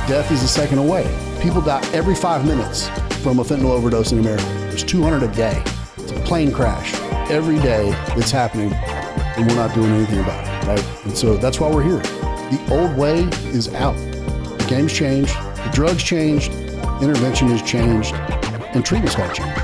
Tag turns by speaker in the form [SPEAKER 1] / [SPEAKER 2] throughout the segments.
[SPEAKER 1] death is a second away. People die every 5 minutes from a fentanyl overdose in America. There's 200 a day. It's a plane crash every day that's happening, and we're not doing anything about it, right? And so that's why we're here. The old way is out. The game's changed, the drugs changed, intervention has changed, and treatment's got to change.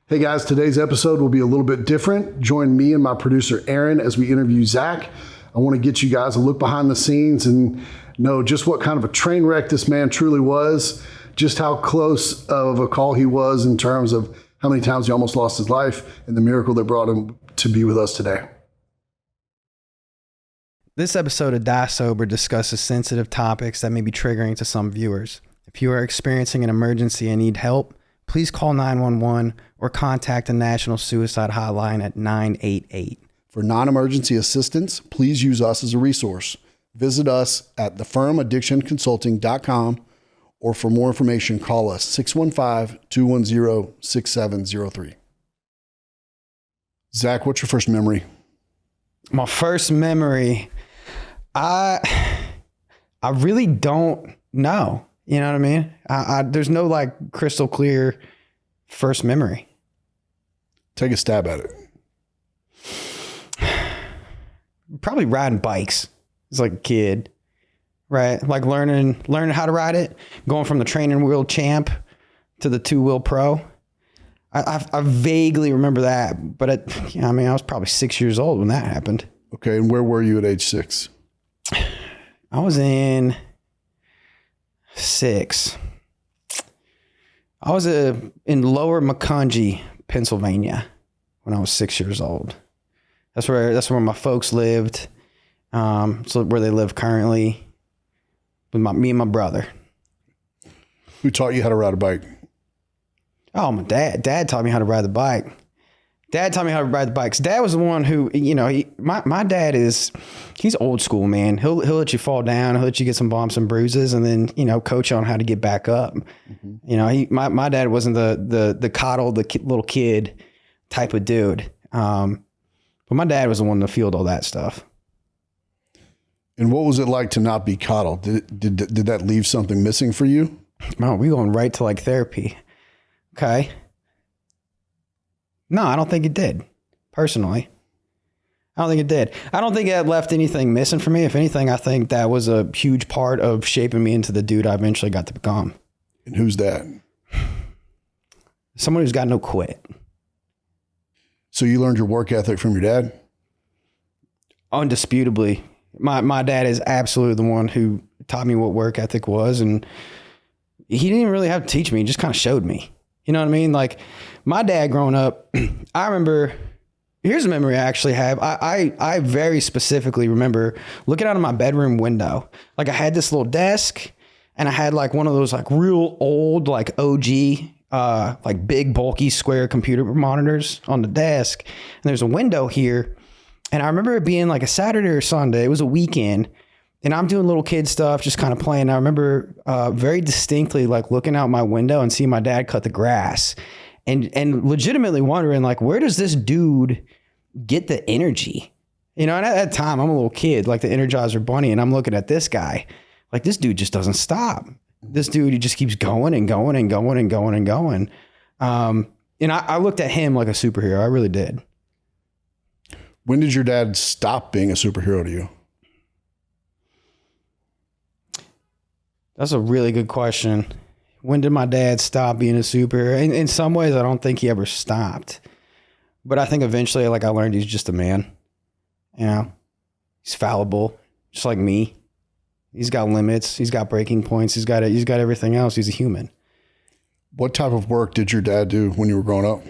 [SPEAKER 1] Hey guys, today's episode will be a little bit different. Join me and my producer Erin as we interview Zach. I want to get you guys a look behind the scenes and know just what kind of a train wreck this man truly was, just how close of a call he was in terms of how many times he almost lost his life, and the miracle that brought him to be with us today.
[SPEAKER 2] This episode of Die Sober discusses sensitive topics that may be triggering to some viewers. If you are experiencing an emergency and need help, please call 911 or contact the National Suicide Hotline at 988.
[SPEAKER 1] For non-emergency assistance, please use us as a resource. Visit us at thefirmaddictionconsulting.com, or for more information, call us 615-210-6703. Zach, what's your first memory?
[SPEAKER 2] My first memory, I really don't know. You know what I mean? There's no like crystal clear first memory.
[SPEAKER 1] Take a stab at it.
[SPEAKER 2] Probably riding bikes as like a kid, right? Like learning how to ride it, going from the training wheel champ to the 2-wheel pro. I vaguely remember that, but I was probably 6 years old when that happened.
[SPEAKER 1] Okay, and where were you at age 6?
[SPEAKER 2] I was in 6. I was in Lower Macungie, Pennsylvania, when I was 6 years old. That's where my folks lived. So where they live currently with me and my brother.
[SPEAKER 1] Who taught you how to ride a bike?
[SPEAKER 2] Oh, my dad. Dad taught me how to ride the bike. Dad taught me how to ride the bikes. Dad was the one who, my dad he's old school, man. He'll let you fall down, he'll let you get some bumps and bruises, and then, coach you on how to get back up. Mm-hmm. My dad wasn't the coddle, little kid type of dude. But my dad was the one to field all that stuff.
[SPEAKER 1] And what was it like to not be coddled? Did that leave something missing for you?
[SPEAKER 2] No, we going right to like therapy. Okay. No, I don't think it did. Personally, I don't think it did. I don't think it left anything missing for me. If anything, I think that was a huge part of shaping me into the dude I eventually got to become.
[SPEAKER 1] And who's that?
[SPEAKER 2] Someone who's got no quit.
[SPEAKER 1] So you learned your work ethic from your dad?
[SPEAKER 2] Undisputably. My dad is absolutely the one who taught me what work ethic was. And he didn't really have to teach me. He just kind of showed me. You know what I mean? Like my dad growing up, I remember, here's a memory I actually have. I very specifically remember looking out of my bedroom window. Like I had this little desk and I had like one of those like real old, like OG, like big bulky square computer monitors on the desk. And there's a window here. And I remember it being like a Saturday or Sunday. It was a weekend. And I'm doing little kid stuff, just kind of playing. I remember very distinctly like looking out my window and seeing my dad cut the grass and legitimately wondering like, where does this dude get the energy? And at that time I'm a little kid, like the Energizer Bunny. And I'm looking at this guy, like this dude just doesn't stop. This dude, he just keeps going and going and going and going and going. And I looked at him like a superhero. I really did.
[SPEAKER 1] When did your dad stop being a superhero to you?
[SPEAKER 2] That's a really good question. When did my dad stop being a superhero? In some ways, I don't think he ever stopped. But I think eventually, like I learned he's just a man. He's fallible, just like me. He's got limits. He's got breaking points. He's got everything else. He's a human.
[SPEAKER 1] What type of work did your dad do when you were growing up?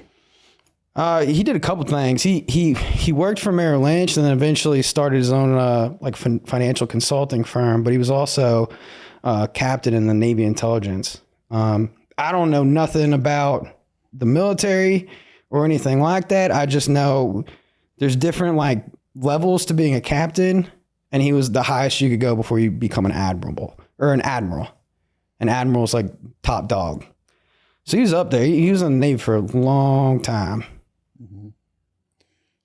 [SPEAKER 2] He did a couple things. He worked for Merrill Lynch and then eventually started his own financial consulting firm. But he was also captain in the Navy intelligence. I don't know nothing about the military or anything like that. I just know there's different like levels to being a captain. And he was the highest you could go before you become an admiral or an admiral. An admiral is like top dog. So he was up there. He was in the Navy for a long time.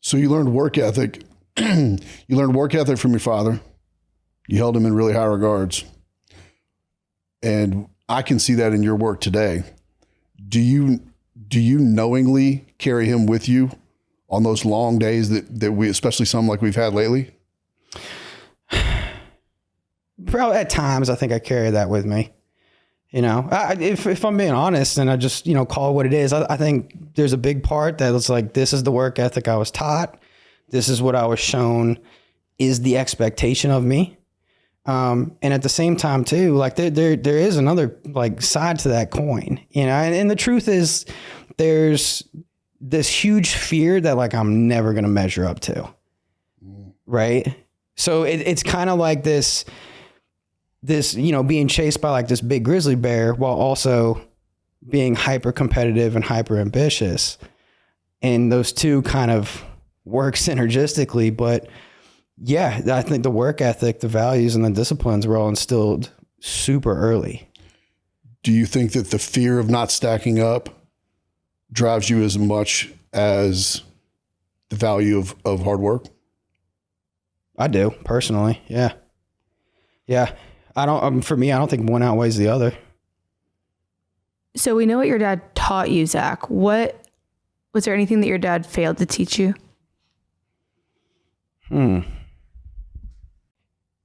[SPEAKER 1] So you learned work ethic. You learned work ethic from your father. You held him in really high regards. And I can see that in your work today. Do you knowingly carry him with you on those long days that we, especially some like we've had lately?
[SPEAKER 2] Probably at times, I think I carry that with me. You know, if I'm being honest, and I just, you know, call it what it is, I think there's a big part that it's like, this is the work ethic I was taught. This is what I was shown is the expectation of me. And at the same time too, like there is another like side to that coin, you know, and the truth is there's this huge fear that like, I'm never going to measure up to. Right. So it's kind of like this, you know, being chased by like this big grizzly bear while also being hyper competitive and hyper ambitious. And those two kind of work synergistically, but yeah, I think the work ethic, the values and the disciplines were all instilled super early.
[SPEAKER 1] Do you think that the fear of not stacking up drives you as much as the value of hard work?
[SPEAKER 2] I do personally. Yeah. Yeah. For me, I don't think one outweighs the other.
[SPEAKER 3] So we know what your dad taught you, Zach. Was there anything that your dad failed to teach you?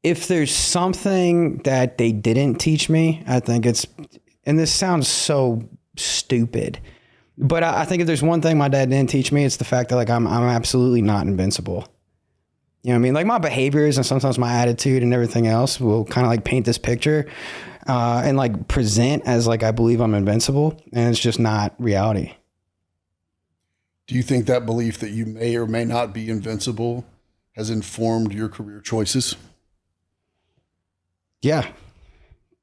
[SPEAKER 2] If there's something that they didn't teach me, I think it's, and this sounds so stupid, but I think if there's one thing my dad didn't teach me, it's the fact that like I'm absolutely not invincible. You know what I mean? Like my behaviors and sometimes my attitude and everything else will kind of like paint this picture and like present as like I believe I'm invincible, and it's just not reality.
[SPEAKER 1] Do you think that belief that you may or may not be invincible has informed your career choices?
[SPEAKER 2] Yeah,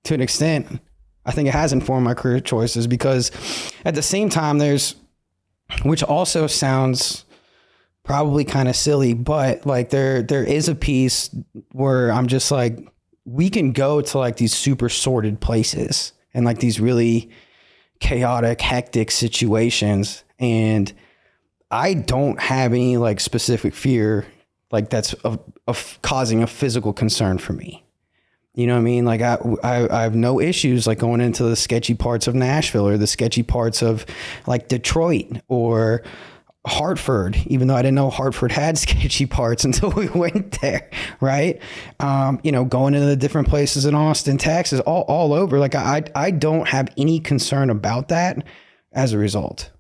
[SPEAKER 2] to an extent. I think it has informed my career choices because at the same time which also sounds probably kind of silly, but like there is a piece where I'm just like, we can go to like these super sordid places and like these really chaotic, hectic situations. And I don't have any like specific fear like that's of causing a physical concern for me. You know what I mean? Like I have no issues like going into the sketchy parts of Nashville or the sketchy parts of like Detroit or Hartford, even though I didn't know Hartford had sketchy parts until we went there. Right. You know, going into the different places in Austin, Texas, all over. Like I don't have any concern about that as a result.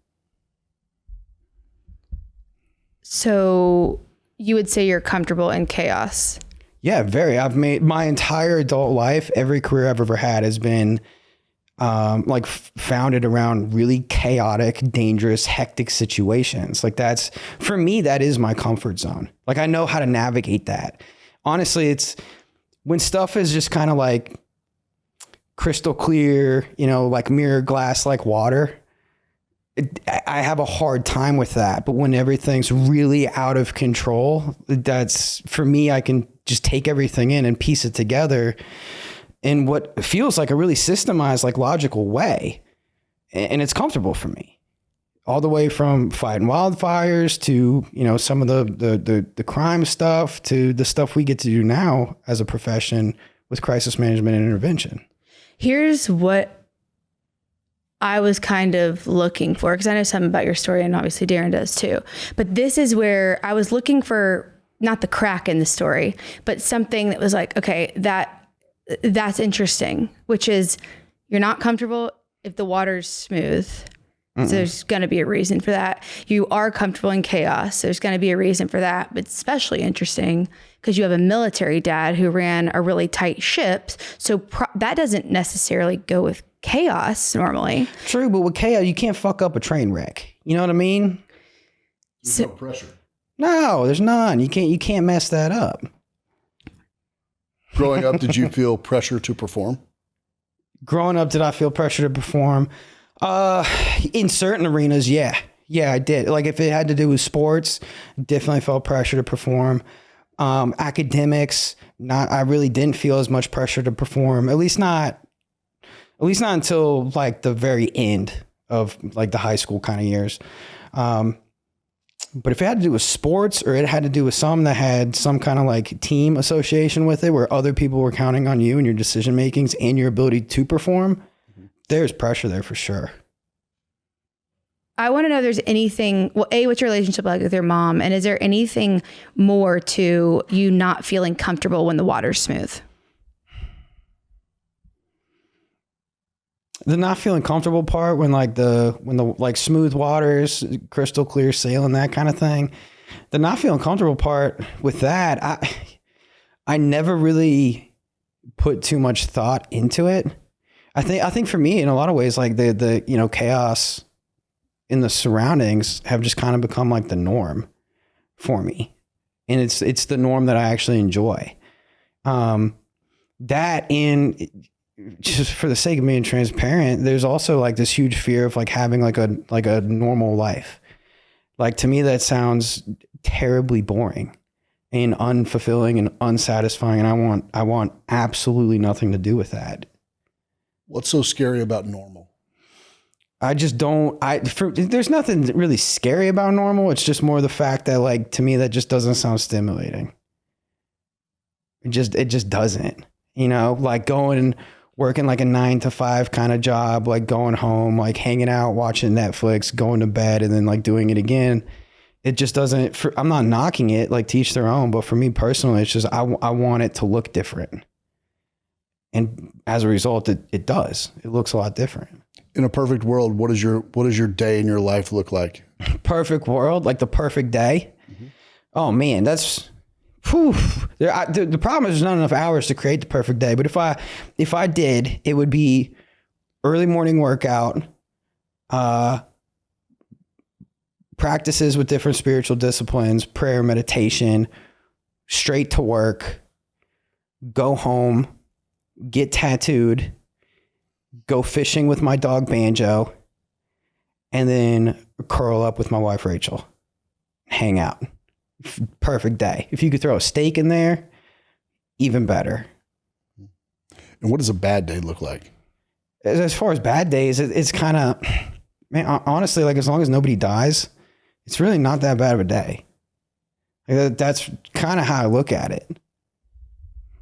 [SPEAKER 3] So you would say you're comfortable in chaos?
[SPEAKER 2] Yeah, very. I've made my entire adult life, every career I've ever had has been founded around really chaotic, dangerous, hectic situations. Like that's, for me, that is my comfort zone. Like I know how to navigate that. Honestly, it's when stuff is just kind of like crystal clear, you know, like mirror glass, like water. I have a hard time with that. But when everything's really out of control, that's, for me, I can just take everything in and piece it together in what feels like a really systemized, like logical way. And it's comfortable for me, all the way from fighting wildfires to, you know, some of the crime stuff to the stuff we get to do now as a profession with crisis management and intervention.
[SPEAKER 3] Here's what I was kind of looking for, because I know something about your story and obviously Darren does too. But this is where I was looking for not the crack in the story, but something that was like, okay, that's interesting, which is you're not comfortable if the water's smooth. So there's going to be a reason for that. You are comfortable in chaos. There's going to be a reason for that. But especially interesting because you have a military dad who ran a really tight ship. So that doesn't necessarily go with chaos normally.
[SPEAKER 2] True, but with chaos, you can't fuck up a train wreck. You know what I mean?
[SPEAKER 1] There's no pressure.
[SPEAKER 2] No, there's none. You can't mess that up.
[SPEAKER 1] Growing up, did you feel pressure to perform?
[SPEAKER 2] Growing up, did I feel pressure to perform? In certain arenas, yeah. Yeah, I did. Like if it had to do with sports, definitely felt pressure to perform. Academics, I really didn't feel as much pressure to perform, at least not until like the very end of like the high school kind of years. But if it had to do with sports or it had to do with something that had some kind of like team association with it, where other people were counting on you and your decision makings and your ability to perform, there's pressure there for sure.
[SPEAKER 3] I want to know if there's anything, well, A, what's your relationship like with your mom? And is there anything more to you not feeling comfortable when the water's smooth?
[SPEAKER 2] The not feeling comfortable part, when the like smooth waters, crystal clear sailing, that kind of thing. The not feeling comfortable part with that, I never really put too much thought into it. I think for me, in a lot of ways, like the chaos in the surroundings have just kind of become like the norm for me. And it's the norm that I actually enjoy. That, and just for the sake of being transparent, there's also like this huge fear of like having like a normal life. Like, to me, that sounds terribly boring and unfulfilling and unsatisfying. And I want absolutely nothing to do with that.
[SPEAKER 1] What's so scary about normal?
[SPEAKER 2] I just don't, there's nothing really scary about normal. It's just more the fact that, like, to me, that just doesn't sound stimulating. It just doesn't, like working like a 9 to 5 kind of job, like going home, like hanging out, watching Netflix, going to bed, and then like doing it again. It just doesn't, I'm not knocking it, like, to each their own, but for me personally, it's just, I want it to look different. And as a result, it does. It looks a lot different.
[SPEAKER 1] In a perfect world, what does your day in your life look like?
[SPEAKER 2] Perfect world, like the perfect day. Mm-hmm. Oh man, that's, whew. The problem is there's not enough hours to create the perfect day. But if I did, it would be early morning workout, practices with different spiritual disciplines, prayer, meditation, straight to work, go home, get tattooed, go fishing with my dog Banjo, and then curl up with my wife Rachel, hang out. Perfect day. If you could throw a steak in there, even better.
[SPEAKER 1] And what does a bad day look like?
[SPEAKER 2] As far as bad days, it's kind of, man, honestly, like, as long as nobody dies, it's really not that bad of a day. Like, that's kind of how I look at it.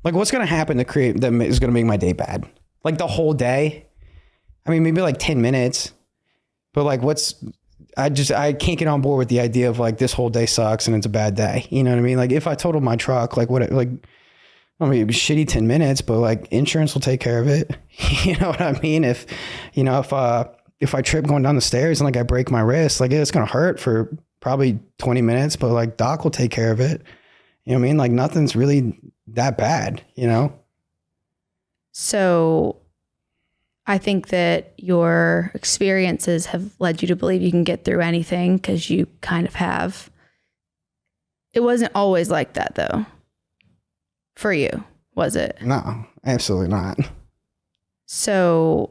[SPEAKER 2] Like, what's going to happen that is going to make my day bad? Like, the whole day? I mean, maybe like 10 minutes, but like, I can't get on board with the idea of like, this whole day sucks and it's a bad day. You know what I mean? Like, if I totaled my truck, like, I mean, it'd be shitty 10 minutes, but like, insurance will take care of it. You know what I mean? If I trip going down the stairs and like I break my wrist, like, it's going to hurt for probably 20 minutes, but like, doc will take care of it. You know what I mean? Like, nothing's really that bad,
[SPEAKER 3] So I think that your experiences have led you to believe you can get through anything, because you kind of have. It wasn't always like that, though. For you, was it?
[SPEAKER 2] No, absolutely not.
[SPEAKER 3] So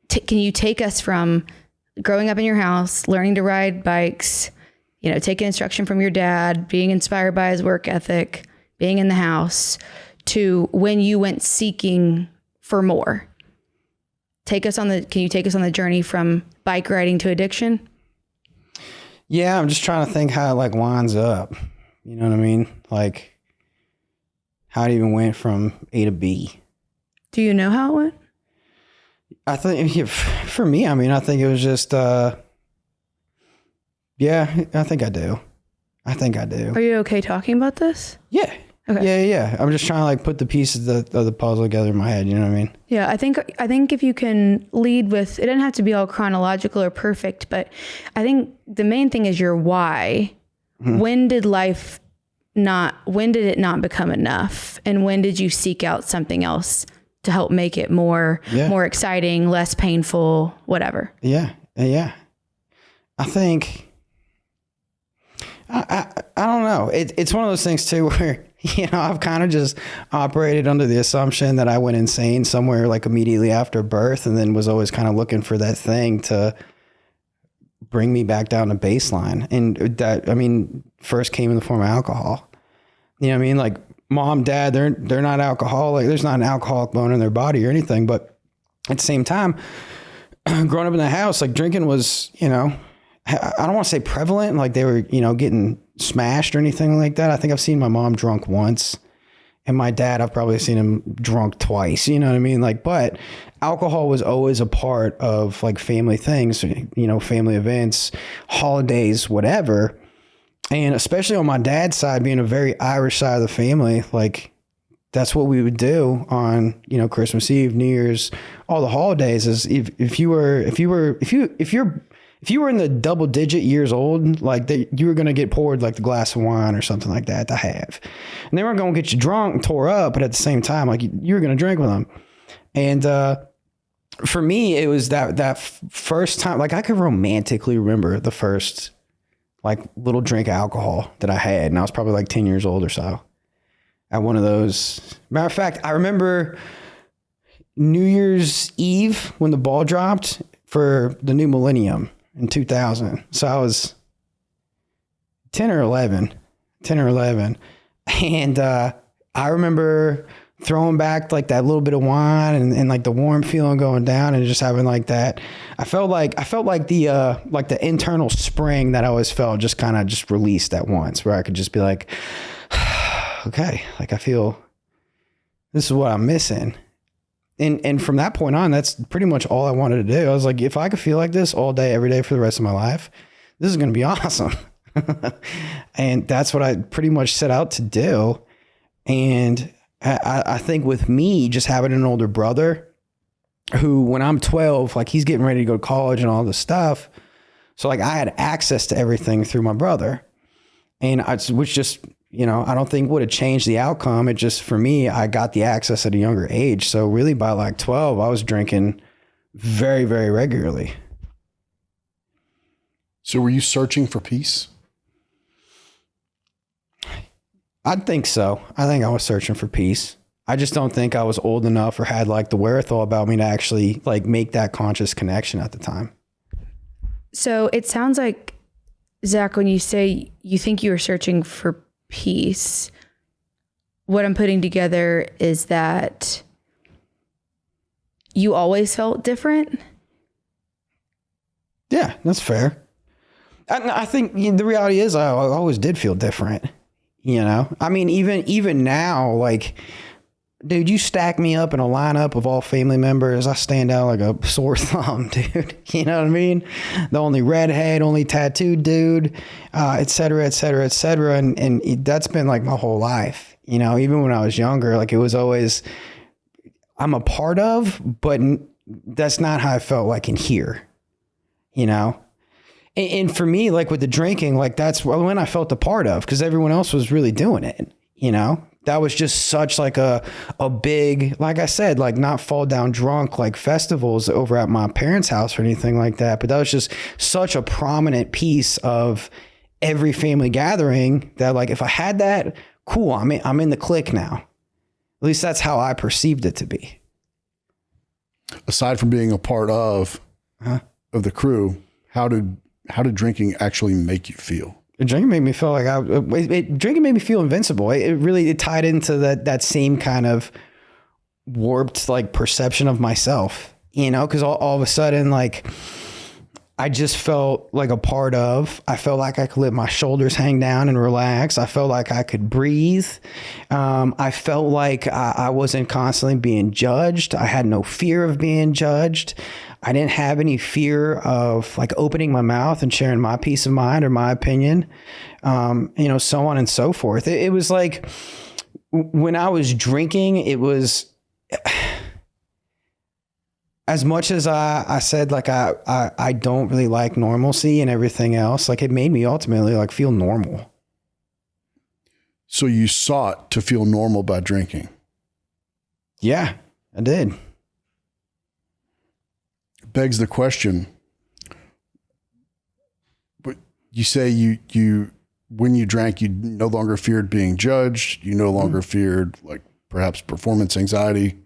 [SPEAKER 3] can you take us from growing up in your house, learning to ride bikes, taking instruction from your dad, being inspired by his work ethic, being in the house, to when you went seeking for more? Can you take us on the journey from bike riding to addiction?
[SPEAKER 2] Yeah, I'm just trying to think how it like winds up. You know what I mean? Like, how it even went from A to B. Do
[SPEAKER 3] you know how it went?
[SPEAKER 2] I think for me, I mean, I think it was just, yeah, I think I do. Are you okay talking about this? Yeah. Okay. Yeah. I'm just trying to like put the pieces of the puzzle together in my head. You know what I mean?
[SPEAKER 3] Yeah. I think if you can lead with, it doesn't have to be all chronological or perfect, but I think the main thing is your why. Mm-hmm. When did it not become enough? And when did you seek out something else to help make it more exciting, less painful, whatever?
[SPEAKER 2] Yeah. Yeah. I think, I don't know. It's one of those things too, where, I've kind of just operated under the assumption that I went insane somewhere like immediately after birth, and then was always kind of looking for that thing to bring me back down to baseline. And that, I mean, first came in the form of alcohol. You know what I mean? Like, mom, dad, they're not alcoholic. There's not an alcoholic bone in their body or anything. But at the same time, growing up in the house, like, drinking was, I don't want to say prevalent, like they were, getting smashed or anything like that. I think I've seen my mom drunk once, and my dad, I've probably seen him drunk twice. You know what I mean? Like, but alcohol was always a part of like family things, family events, holidays, whatever. And especially on my dad's side, being a very Irish side of the family, like that's what we would do on, Christmas Eve, New Year's, all the holidays. Is if you were in the double digit years old, like you were going to get poured like the glass of wine or something like that to have. And they weren't going to get you drunk and tore up, but at the same time, like you were going to drink with them. And for me, it was that first time, like I could romantically remember the first like little drink of alcohol that I had. And I was probably like 10 years old or so at one of those. Matter of fact, I remember New Year's Eve when the ball dropped for the new millennium in 2000. So I was 10 or 11. And I remember throwing back like that little bit of wine and like the warm feeling going down and just having like that. I felt like the internal spring that I always felt just kind of just released at once, where I could just be like, okay, like I feel this is what I'm missing. And from that point on, that's pretty much all I wanted to do. I was like, if I could feel like this all day, every day for the rest of my life, this is going to be awesome. And that's what I pretty much set out to do. And I think with me, just having an older brother who, when I'm 12, like he's getting ready to go to college and all this stuff. So like I had access to everything through my brother, and which just, I don't think would have changed the outcome. It just, for me, I got the access at a younger age. So really by like 12, I was drinking very, very regularly.
[SPEAKER 1] So were you searching for peace?
[SPEAKER 2] I think so. I think I was searching for peace. I just don't think I was old enough or had like the wherewithal about me to actually like make that conscious connection at the time.
[SPEAKER 3] So it sounds like, Zach, when you say you think you were searching for peace, what I'm putting together is that you always felt different.
[SPEAKER 2] Yeah, that's fair. I think the reality is I always did feel different. I mean, even now, like, dude, you stack me up in a lineup of all family members, I stand out like a sore thumb, dude. You know what I mean? The only redhead, only tattooed dude, et cetera, et cetera, et cetera. And that's been like my whole life. Even when I was younger, like it was always, I'm a part of, but that's not how I felt like in here, And for me, like with the drinking, like that's when I felt a part of, because everyone else was really doing it, That was just such like a big, like I said, like not fall down drunk, like festivals over at my parents' house or anything like that. But that was just such a prominent piece of every family gathering that like, if I had that, cool, I'm in the clique now. At least that's how I perceived it to be.
[SPEAKER 1] Aside from being a part of the crew, how did drinking actually make you feel?
[SPEAKER 2] Drinking made me feel like drinking made me feel invincible. It really tied into that same kind of warped like perception of myself, because all of a sudden, like I just felt like a part of. I felt like I could let my shoulders hang down and relax. I felt like I could breathe. I felt like I wasn't constantly being judged. I had no fear of being judged. I didn't have any fear of like opening my mouth and sharing my peace of mind or my opinion, so on and so forth. It was like when I was drinking, it was as much as I said, like, I don't really like normalcy and everything else. Like it made me ultimately like feel normal.
[SPEAKER 1] So you sought to feel normal by drinking?
[SPEAKER 2] Yeah, I did.
[SPEAKER 1] Begs the question, but you say you when you drank, you no longer feared being judged. You no longer feared like perhaps performance anxiety.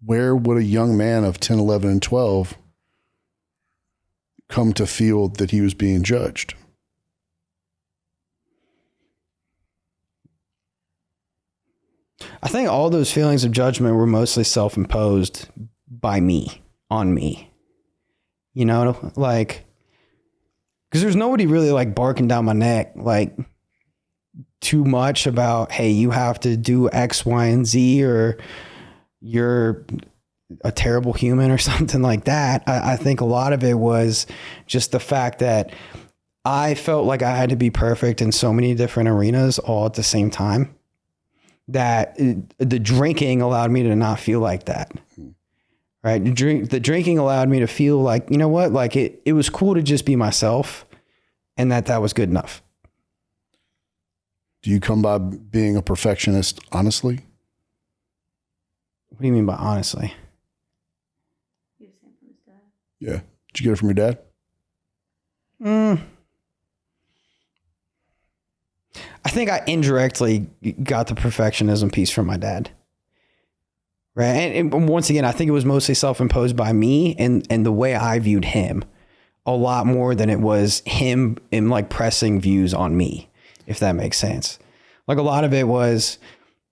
[SPEAKER 1] Where would a young man of 10, 11, and 12 come to feel that he was being judged?
[SPEAKER 2] I think all those feelings of judgment were mostly self-imposed by me, on me. you know, like, because there's nobody really like barking down my neck, like too much about, hey, you have to do X, Y, and Z, or you're a terrible human or something like that. I think a lot of it was just the fact that I felt like I had to be perfect in so many different arenas all at the same time, that the drinking allowed me to not feel like that. Right. The drinking allowed me to feel like, you know what, like it was cool to just be myself, and that was good enough.
[SPEAKER 1] Do you come by being a perfectionist honestly?
[SPEAKER 2] What do you mean by honestly?
[SPEAKER 1] Yeah. Did you get it from your dad?
[SPEAKER 2] I think I indirectly got the perfectionism piece from my dad. Right. And once again, I think it was mostly self-imposed by me and the way I viewed him, a lot more than it was him in like pressing views on me, if that makes sense. Like a lot of it was,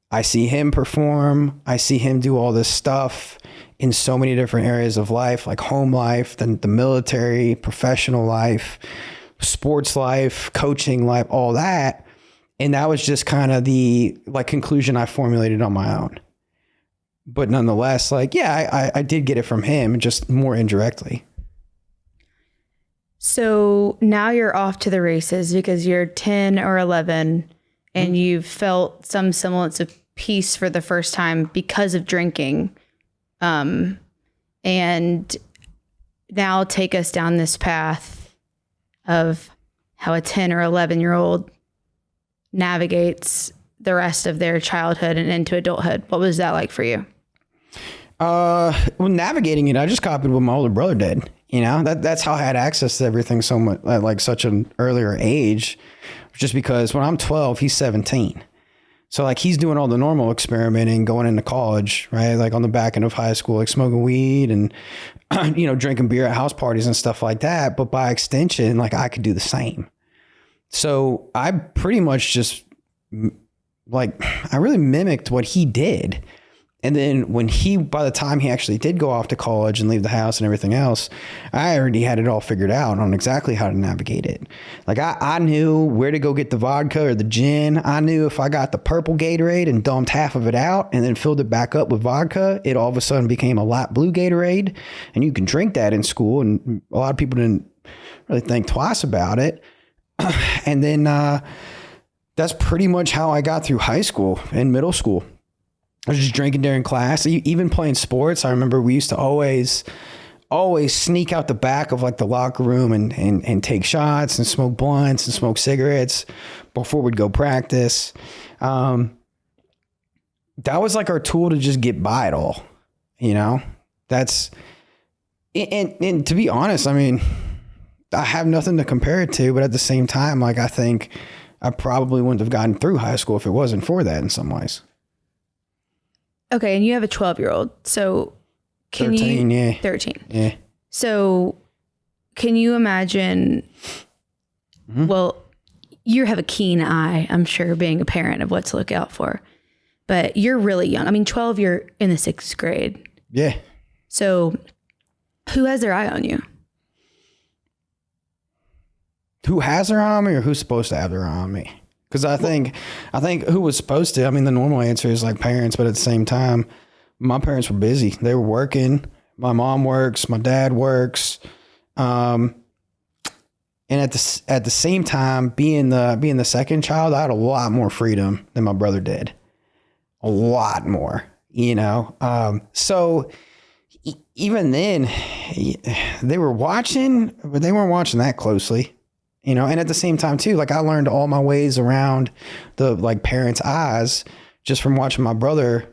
[SPEAKER 2] I see him perform, I see him do all this stuff in so many different areas of life, like home life, then the military, professional life, sports life, coaching life, all that. And that was just kind of the like conclusion I formulated on my own. But nonetheless, like, yeah, I did get it from him, just more indirectly.
[SPEAKER 3] So now you're off to the races because you're 10 or 11 and you've felt some semblance of peace for the first time because of drinking. And now take us down this path of how a 10 or 11-year-old navigates the rest of their childhood and into adulthood. What was that like for you?
[SPEAKER 2] Well, navigating it, I just copied what my older brother did. You know, that's how I had access to everything so much, at like such an earlier age, just because when I'm 12, he's 17. So like he's doing all the normal experimenting, going into college, right? Like on the back end of high school, like smoking weed and, you know, drinking beer at house parties and stuff like that. But by extension, like I could do the same. So I pretty much just like, I really mimicked what he did. And then by the time he actually did go off to college and leave the house and everything else, I already had it all figured out on exactly how to navigate it. Like I knew where to go get the vodka or the gin. I knew if I got the purple Gatorade and dumped half of it out and then filled it back up with vodka, it all of a sudden became a light blue Gatorade. And you can drink that in school. And a lot of people didn't really think twice about it. And then that's pretty much how I got through high school and middle school. I was just drinking during class, even playing sports. I remember we used to always sneak out the back of like the locker room and take shots and smoke blunts and smoke cigarettes before we'd go practice. That was like our tool to just get by it all, you know. And to be honest, I mean, I have nothing to compare it to, but at the same time, like I think I probably wouldn't have gotten through high school if it wasn't for that in some ways.
[SPEAKER 3] Okay, and you have a 12-year-old, so can
[SPEAKER 2] 13,
[SPEAKER 3] you...
[SPEAKER 2] yeah.
[SPEAKER 3] 13.
[SPEAKER 2] Yeah.
[SPEAKER 3] So can you imagine, well, you have a keen eye, I'm sure, being a parent of what to look out for, but you're really young. I mean, 12, you're in the 6th grade.
[SPEAKER 2] Yeah.
[SPEAKER 3] So who has their eye on you?
[SPEAKER 2] Who has their eye on me or who's supposed to have their eye on me? Because I think who was supposed to, I mean, the normal answer is like parents, but at the same time, my parents were busy. They were working. My mom works, my dad works. And at the same time, being the second child, I had a lot more freedom than my brother did. A lot more, you know? So even then they were watching, but they weren't watching that closely. You know, and at the same time too, like I learned all my ways around the like parents' eyes just from watching my brother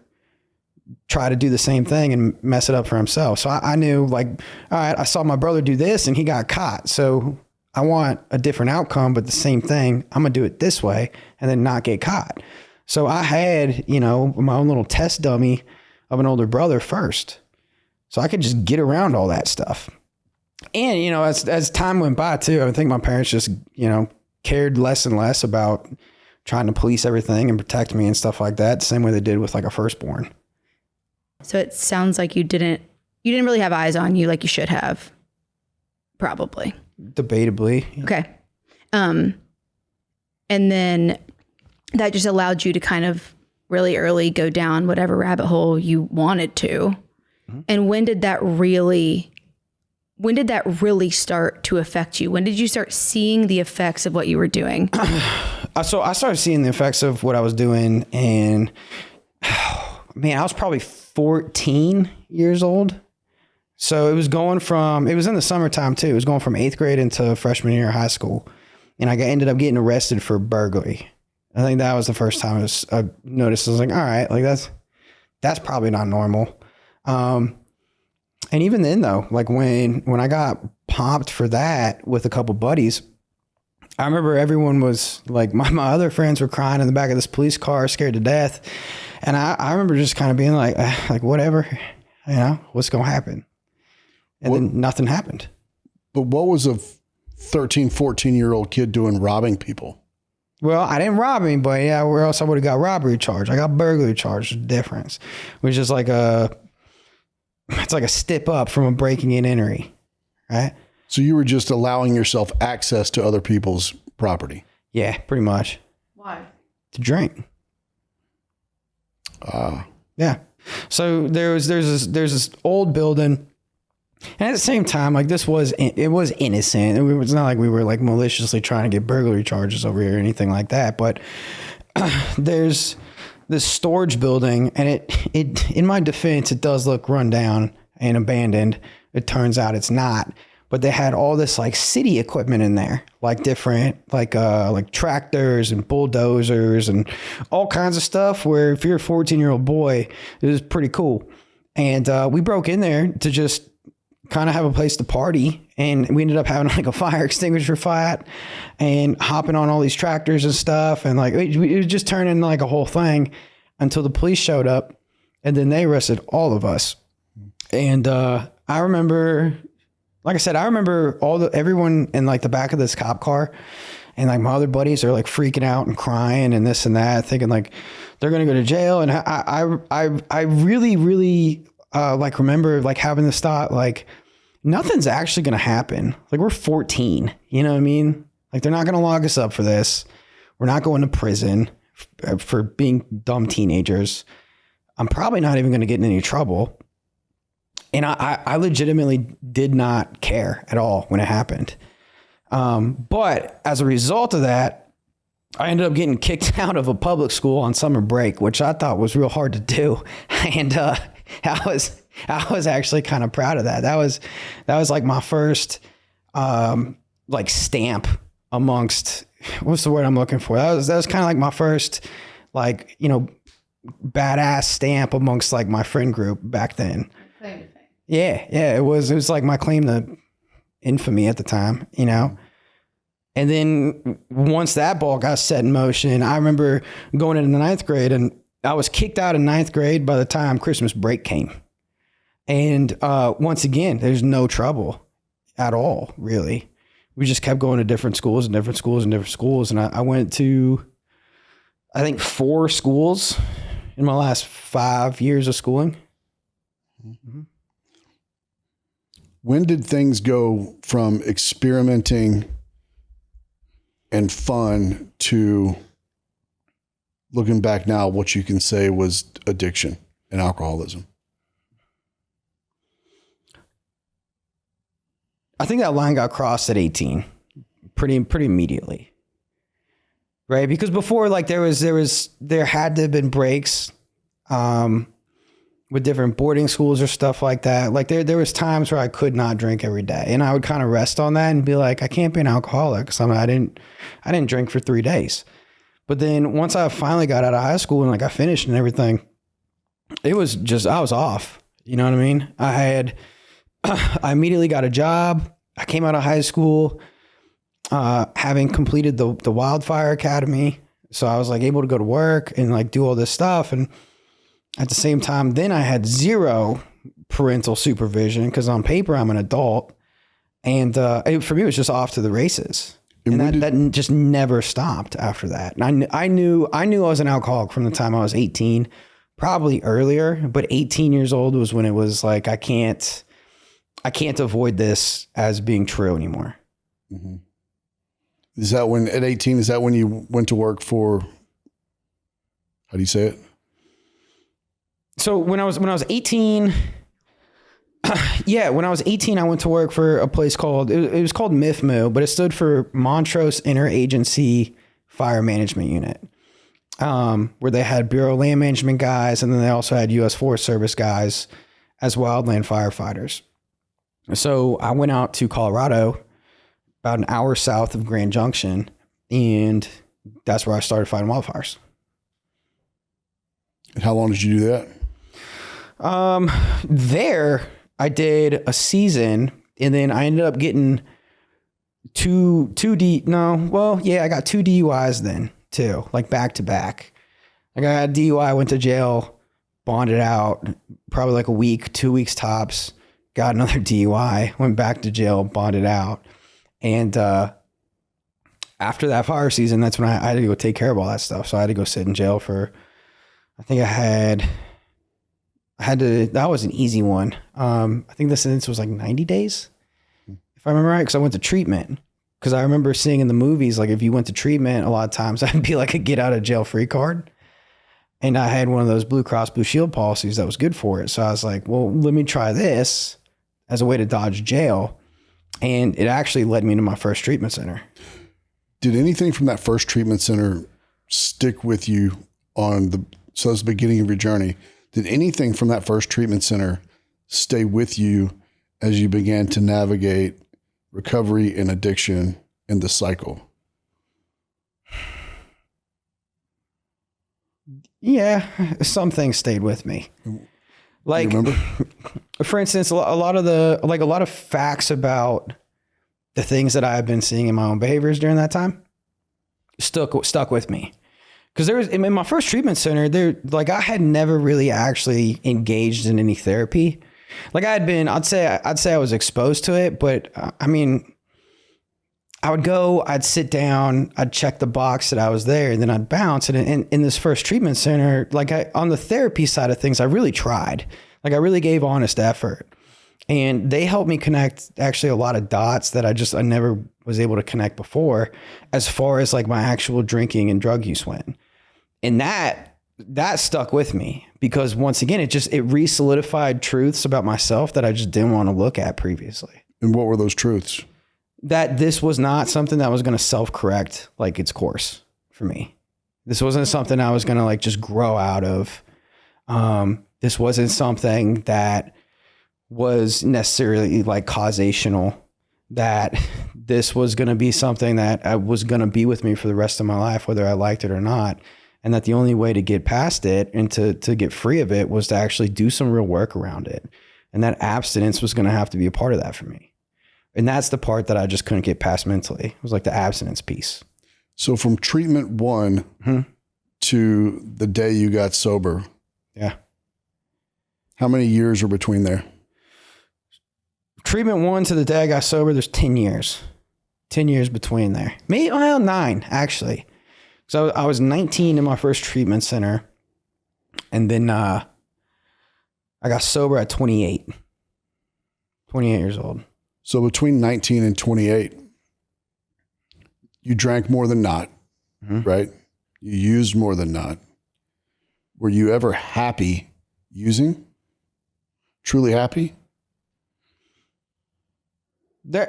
[SPEAKER 2] try to do the same thing and mess it up for himself. So I knew like, all right, I saw my brother do this and he got caught. So I want a different outcome, but the same thing, I'm going to do it this way and then not get caught. So I had, you know, my own little test dummy of an older brother first. So I could just get around all that stuff. And, you know, as time went by too, I think my parents just, you know, cared less and less about trying to police everything and protect me and stuff like that. The same way they did with like a firstborn.
[SPEAKER 3] So it sounds like you didn't really have eyes on you like you should have. probably.
[SPEAKER 2] Debatably.
[SPEAKER 3] Okay. And then that just allowed you to kind of really early go down whatever rabbit hole you wanted to. Mm-hmm. And when did that really start to affect you? When did you start seeing the effects of what you were doing?
[SPEAKER 2] So I started seeing the effects of what I was doing, and man, I was probably 14 years old. So it was in the summertime too. It was going from 8th grade into freshman year of high school. And I ended up getting arrested for burglary. I think that was the first time I noticed. I was like, all right, like that's probably not normal. And even then though, like when I got popped for that with a couple buddies, I remember everyone was like, my other friends were crying in the back of this police car, scared to death. And I remember just kind of being like whatever, what's going to happen? And then nothing happened.
[SPEAKER 1] But what was a 13, 14-year-old kid doing robbing people?
[SPEAKER 2] Well, I didn't rob anybody. Yeah, where else I would have got robbery charge. I got burglary charge. There's a difference. Which is it's like a step up from a breaking and entering, right?
[SPEAKER 1] So you were just allowing yourself access to other people's property?
[SPEAKER 2] Yeah, pretty much.
[SPEAKER 3] Why? To
[SPEAKER 2] drink. Yeah. So there's this old building. And at the same time, like it was innocent. It's not like we were like maliciously trying to get burglary charges over here or anything like that. But there's this storage building, and it in my defense, it does look run down and abandoned. It turns out it's not. But they had all this like city equipment in there, like different like tractors and bulldozers and all kinds of stuff. Where if you're a 14-year-old boy, it was pretty cool. And we broke in there to just kind of have a place to party, and we ended up having like a fire extinguisher fight and hopping on all these tractors and stuff, and like it was just turning into like a whole thing until the police showed up, and then they arrested all of us. And I remember, like I said, everyone in like the back of this cop car, and like my other buddies are like freaking out and crying and this and that, thinking like they're gonna go to jail. And I really like remember like having this thought, like nothing's actually going to happen. Like we're 14, you know what I mean? Like they're not going to lock us up for this. We're not going to prison for being dumb teenagers. I'm probably not even going to get in any trouble. And I legitimately did not care at all when it happened. But as a result of that, I ended up getting kicked out of a public school on summer break, which I thought was real hard to do. And I was actually kind of proud of that. That was like my first like stamp amongst, what's the word I'm looking for? That was kind of like my first like, badass stamp amongst like my friend group back then.
[SPEAKER 3] Claim to fame.
[SPEAKER 2] Yeah. It was like my claim to infamy at the time, And then once that ball got set in motion, I remember going into the 9th grade, and I was kicked out of 9th grade by the time Christmas break came. And once again, there's no trouble at all, really. We just kept going to different schools and different schools and different schools. And I went to, I think, 4 schools in my last 5 years of schooling. Mm-hmm.
[SPEAKER 1] When did things go from experimenting and fun to, looking back now, what you can say was addiction and alcoholism?
[SPEAKER 2] I think that line got crossed at 18 pretty immediately. Right? Because before, like there had to have been breaks with different boarding schools or stuff like that. Like there was times where I could not drink every day, and I would kind of rest on that and be like, I can't be an alcoholic because I didn't drink for 3 days. But then once I finally got out of high school and like I finished and everything, it was just, I was off. You know what I mean? I immediately got a job. I came out of high school, having completed the Wildfire Academy. So I was like able to go to work and like do all this stuff. And at the same time, then I had 0 parental supervision because on paper I'm an adult. And for me, it was just off to the races. And that just never stopped after that. And I knew I was an alcoholic from the time I was 18, probably earlier, but 18 years old was when it was like, I can't I can't avoid this as being true anymore.
[SPEAKER 1] Mm-hmm. Is that when at 18, is that when you went to work for, how do you say it?
[SPEAKER 2] So when I was 18, when I was 18, I went to work for a place called, it was called MIFMU, but it stood for Montrose Interagency Fire Management Unit, where they had Bureau of Land Management guys, and then they also had U.S. Forest Service guys as wildland firefighters. So I went out to Colorado, about an hour south of Grand Junction, and that's where I started fighting wildfires.
[SPEAKER 1] And how long did you do that?
[SPEAKER 2] There I did a season, and then I ended up getting I got 2 DUIs then too, like back to back. Like I got a DUI, went to jail, bonded out, probably like a week, 2 weeks tops, got another DUI, went back to jail, bonded out. And, after that fire season, that's when I had to go take care of all that stuff. So I had to go sit in jail for, I think that was an easy one. I think the sentence was like 90 days, if I remember right, because I went to treatment. Because I remember seeing in the movies, like if you went to treatment, a lot of times I'd be like a get out of jail free card. And I had one of those Blue Cross Blue Shield policies that was good for it. So I was like, well, let me try this as a way to dodge jail. And it actually led me to my first treatment center.
[SPEAKER 1] Did anything from that first treatment center stick with you so that's the beginning of your journey? Did anything from that first treatment center stay with you as you began to navigate recovery and addiction and the cycle?
[SPEAKER 2] Yeah, some things stayed with me. Like,
[SPEAKER 1] remember?
[SPEAKER 2] For instance, a lot of facts about the things that I have been seeing in my own behaviors during that time stuck with me. Because there was, in my first treatment center, I had never really actually engaged in any therapy. Like I had been, I'd say I was exposed to it, but I mean, I would go, I'd sit down, I'd check the box that I was there, and then I'd bounce. And in this first treatment center, on the therapy side of things, I really tried. Like I really gave honest effort. And they helped me connect actually a lot of dots that I never was able to connect before, as far as like my actual drinking and drug use went. And that stuck with me because once again, it re-solidified truths about myself that I just didn't want to look at previously.
[SPEAKER 1] And what were those truths?
[SPEAKER 2] That this was not something that was going to self-correct like its course for me. This wasn't something I was going to like just grow out of. This wasn't something that was necessarily like causational, that this was going to be something that was going to be with me for the rest of my life, whether I liked it or not. And that the only way to get past it and to get free of it was to actually do some real work around it. And that abstinence was going to have to be a part of that for me. And that's the part that I just couldn't get past mentally. It was like the abstinence piece.
[SPEAKER 1] So from treatment 1 to the day you got sober.
[SPEAKER 2] Yeah.
[SPEAKER 1] How many years are between there?
[SPEAKER 2] Treatment 1 to the day I got sober, there's 10 years. 10 years between there. Maybe 9, actually. So I was 19 in my first treatment center. And then I got sober at 28. 28 years old.
[SPEAKER 1] So between 19 and 28, you drank more than not, right? You used more than not. Were you ever happy using? Truly happy?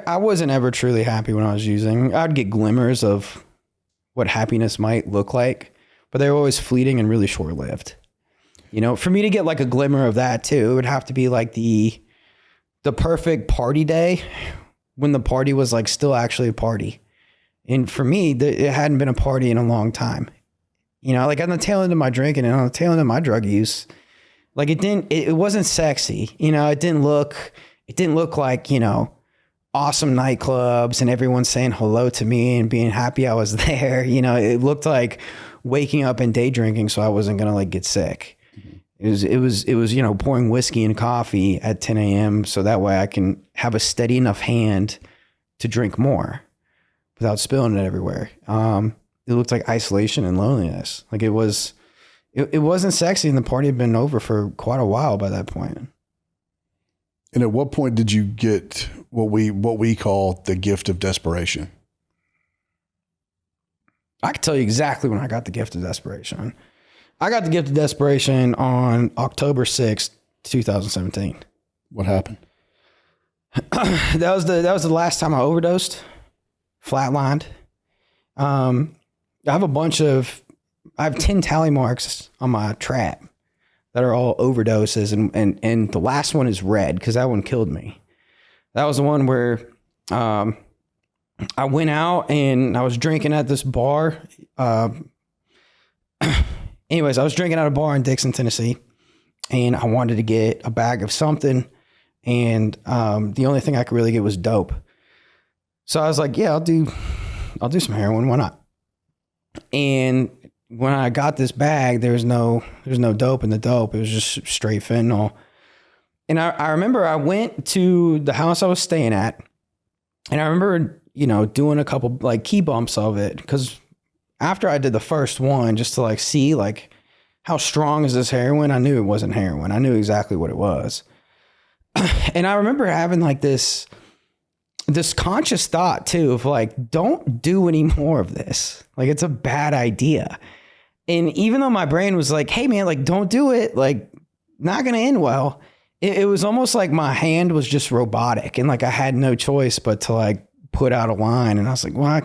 [SPEAKER 2] I wasn't ever truly happy when I was using. I'd get glimmers of what happiness might look like, but they were always fleeting and really short-lived. You know, for me to get like a glimmer of that too, it would have to be like the perfect party day when the party was like still actually a party. And for me, it hadn't been a party in a long time. You know, like on the tail end of my drinking and on the tail end of my drug use, like it wasn't sexy. You know, it didn't look like, you know, awesome nightclubs and everyone saying hello to me and being happy I was there. You know, it looked like waking up and day drinking so I wasn't going to like get sick. It was, you know, pouring whiskey and coffee at 10 a.m. so that way I can have a steady enough hand to drink more without spilling it everywhere. It looked like isolation and loneliness. Like it wasn't sexy and the party had been over for quite a while by that point.
[SPEAKER 1] And at what point did you get what we call the gift of desperation?
[SPEAKER 2] I can tell you exactly when I got the gift of desperation. I got the gift of desperation on October 6th, 2017.
[SPEAKER 1] What happened?
[SPEAKER 2] That was the last time I overdosed, flatlined. I have 10 tally marks on my trap that are all overdoses, and the last one is red because that one killed me. That was the one where I went out and I was drinking at this bar. Anyways, I was drinking at a bar in Dixon, Tennessee, and I wanted to get a bag of something, and the only thing I could really get was dope. So I was like, yeah, I'll do some heroin. Why not? And when I got this bag, there's no dope in the dope. It was just straight fentanyl. And I remember I went to the house I was staying at, and I remember, doing a couple like key bumps of it, because after I did the first one, just to like see like how strong is this heroin, I knew it wasn't heroin. I knew exactly what it was. And I remember having like this conscious thought too of like, don't do any more of this. Like, it's a bad idea. And even though my brain was like, hey man, like, don't do it, like, not going to end well. It was almost like my hand was just robotic, and like I had no choice but to like put out a line. And I was like, well,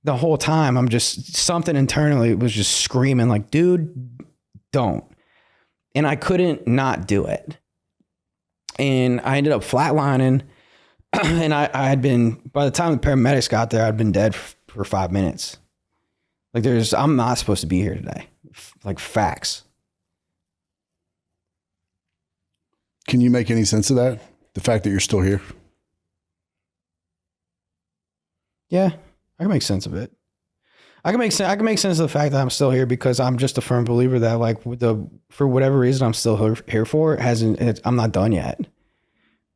[SPEAKER 2] the whole time I'm just, something internally was just screaming like, dude, don't. And I couldn't not do it. And I ended up flatlining. And I had been, by the time the paramedics got there, I'd been dead for 5 minutes. Like, I'm not supposed to be here today. Like, facts.
[SPEAKER 1] Can you make any sense of that? The fact that you're still here?
[SPEAKER 2] Yeah, I can make sense of it. I can make sense of the fact that I'm still here, because I'm just a firm believer that like for whatever reason I'm still here for, I'm not done yet.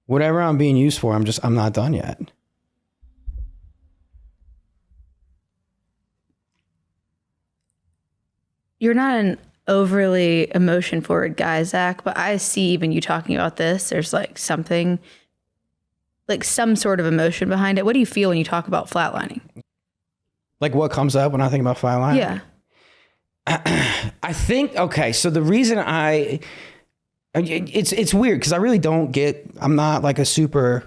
[SPEAKER 2] Whatever I'm being used for, I'm not done yet.
[SPEAKER 3] You're not an overly emotion forward guy, Zach, but I see even you talking about this, there's like something, like some sort of emotion behind it. What do you feel when you talk about flatlining?
[SPEAKER 2] Like, what comes up when I think about flatlining?
[SPEAKER 3] Yeah.
[SPEAKER 2] I think, okay, so the reason it's weird because I really I'm not like a super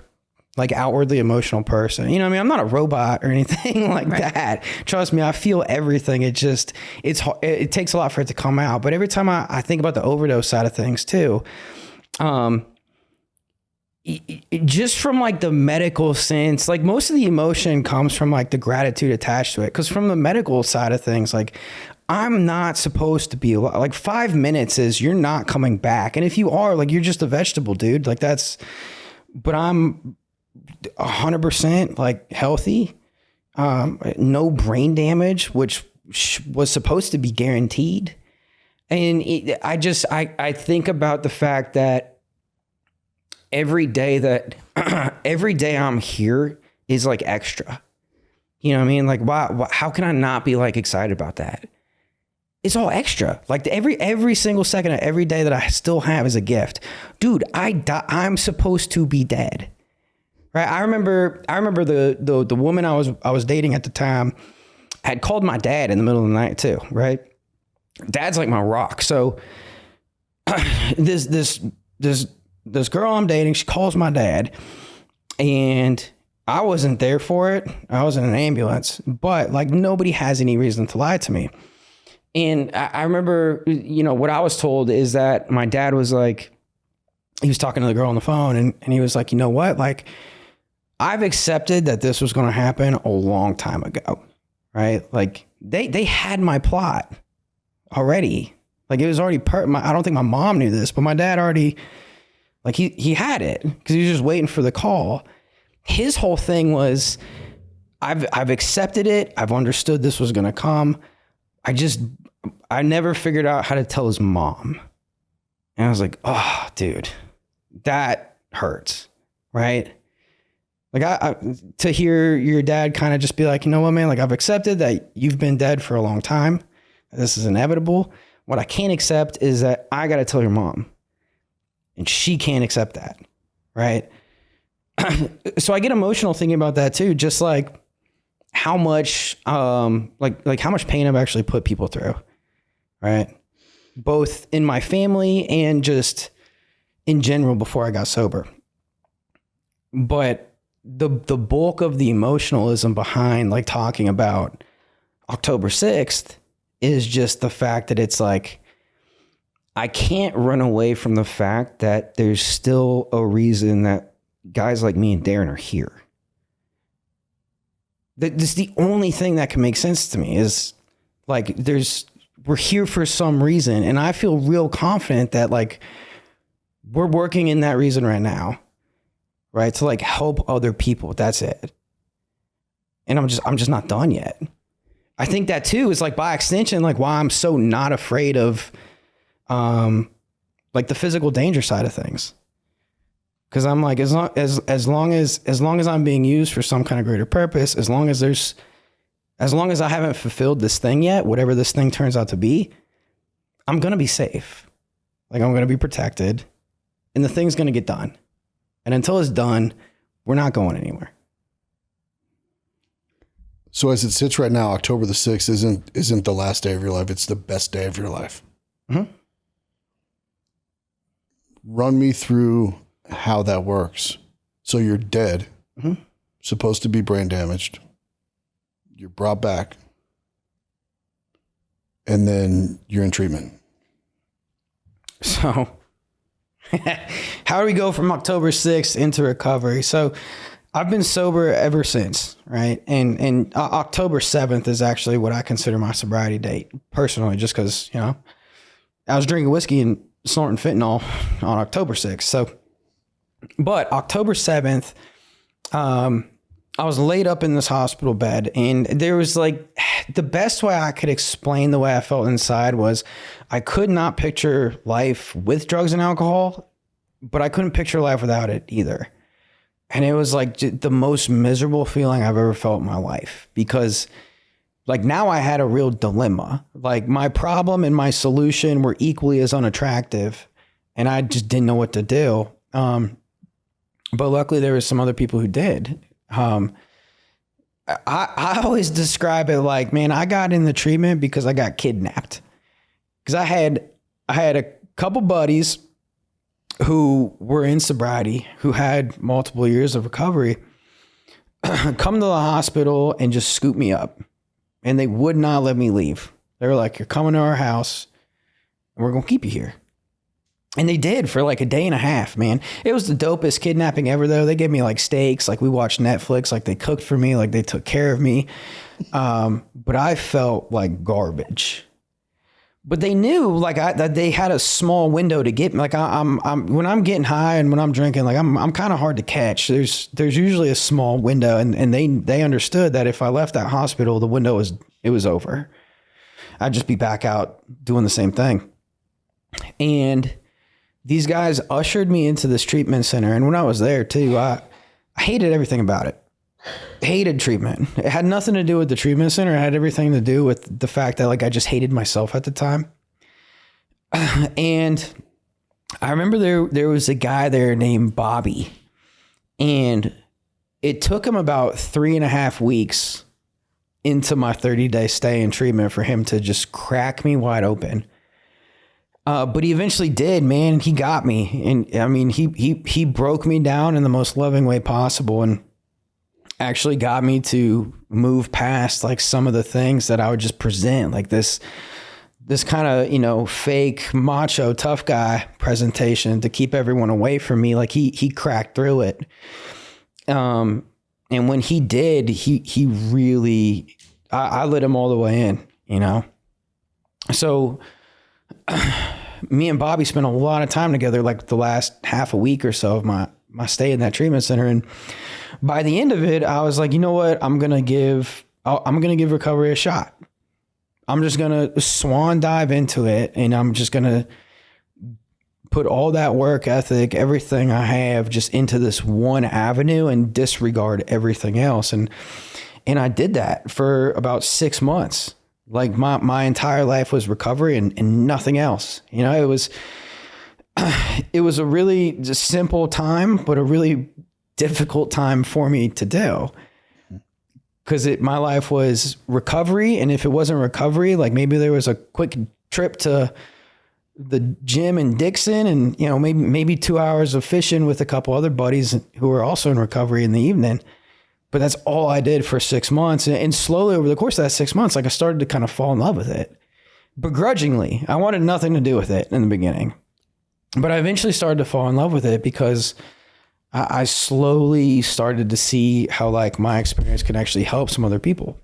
[SPEAKER 2] like outwardly emotional person. You know what I mean? I'm not a robot or anything like that. Trust me, I feel everything. It takes a lot for it to come out. But every time I think about the overdose side of things too, just from like the medical sense, like most of the emotion comes from like the gratitude attached to it. Cause from the medical side of things, like I'm not supposed to be like 5 minutes is you're not coming back. And if you are, like, you're just a vegetable, dude. Like but I'm 100% like healthy. No brain damage, which was supposed to be guaranteed. And I think about the fact that every day I'm here is like extra. You know what I mean? Like, how can I not be like excited about that? It's all extra. Like every single second of every day that I still have is a gift. Dude, I'm supposed to be dead. Right? I remember the woman I was dating at the time had called my dad in the middle of the night too, right? Dad's like my rock. So this girl I'm dating, she calls my dad, and I wasn't there for it. I was in an ambulance, but like nobody has any reason to lie to me. And I remember, what I was told is that my dad was like, he was talking to the girl on the phone, and he was like, you know what? Like, I've accepted that this was going to happen a long time ago, right? Like they had my plot already. Like, it was already I don't think my mom knew this, but my dad already, like he had it because he was just waiting for the call. His whole thing was, I've accepted it. I've understood this was going to come. I never figured out how to tell his mom. And I was like, oh, dude, that hurts, right? Like to hear your dad kind of just be like, you know what, man, like I've accepted that you've been dead for a long time. This is inevitable. What I can't accept is that I got to tell your mom, and she can't accept that. right? So I get emotional thinking about that too, just like how much, like how much pain I've actually put people through, right? Both in my family and just in general before I got sober. But the bulk of the emotionalism behind like talking about October 6th is just the fact that it's like, I can't run away from the fact that there's still a reason that guys like me and Darren are here. This is the only thing that can make sense to me is like, we're here for some reason. And I feel real confident that like, we're working in that reason right now, right? To like help other people. That's it. And I'm just not done yet. I think that too is like by extension, like why I'm so not afraid of, like the physical danger side of things. Cause I'm like, as long as I'm being used for some kind of greater purpose, as long as I haven't fulfilled this thing yet, whatever this thing turns out to be, I'm going to be safe. Like I'm going to be protected and the thing's going to get done. And until it's done, we're not going anywhere.
[SPEAKER 1] So as it sits right now, October the 6th isn't the last day of your life. It's the best day of your life.
[SPEAKER 2] Mm-hmm.
[SPEAKER 1] Run me through how that works. So you're dead, supposed to be brain damaged. You're brought back. And then you're in treatment.
[SPEAKER 2] So how do we go from October 6th into recovery? So I've been sober ever since, right? And October 7th is actually what I consider my sobriety date personally, just because, you know, I was drinking whiskey and snorting fentanyl on October 6th. So, but October 7th, I was laid up in this hospital bed and there was like, the best way I could explain the way I felt inside was I could not picture life with drugs and alcohol, but I couldn't picture life without it either. And it was like the most miserable feeling I've ever felt in my life because like now I had a real dilemma. Like my problem and my solution were equally as unattractive and I just didn't know what to do. But luckily there was some other people who did. I always describe it like, man, I got in the treatment because I got kidnapped. Because I had a couple buddies who were in sobriety, who had multiple years of recovery, come to the hospital and just scoop me up. And they would not let me leave. They were like, you're coming to our house and we're going to keep you here. And they did for like a day and a half, man. It was the dopest kidnapping ever though. They gave me like steaks, like we watched Netflix, like they cooked for me, like they took care of me. But I felt like garbage. But they knew like that they had a small window to get me. Like I'm when I'm getting high and when I'm drinking, like I'm kind of hard to catch. There's usually a small window and they understood that if I left that hospital, the window was over. I'd just be back out doing the same thing. And these guys ushered me into this treatment center. And when I was there too, I hated everything about it. Hated treatment. It had nothing to do with the treatment center. It had everything to do with the fact that like I just hated myself at the time. And I remember there was a guy there named Bobby. And it took him about 3.5 weeks into my 30-day stay in treatment for him to just crack me wide open. But he eventually did, man. He got me. And I mean, he broke me down in the most loving way possible and actually got me to move past like some of the things that I would just present, like this kind of, you know, fake macho tough guy presentation to keep everyone away from me. Like he cracked through it. And when he did, he really, I let him all the way in, you know? So me and Bobby spent a lot of time together, like the last half a week or so of my stay in that treatment center. And by the end of it, I was like, you know what? I'm going to give recovery a shot. I'm just going to swan dive into it. And I'm just going to put all that work ethic, everything I have just into this one avenue and disregard everything else. And I did that for about 6 months. Like my entire life was recovery and nothing else. You know, it was, it was a really just simple time, but a really difficult time for me to do. Because my life was recovery. And if it wasn't recovery, like maybe there was a quick trip to the gym in Dixon and, you know, maybe 2 hours of fishing with a couple other buddies who were also in recovery in the evening. But that's all I did for 6 months. And slowly over the course of that 6 months, like I started to kind of fall in love with it. Begrudgingly, I wanted nothing to do with it in the beginning. But I eventually started to fall in love with it because I slowly started to see how like my experience could actually help some other people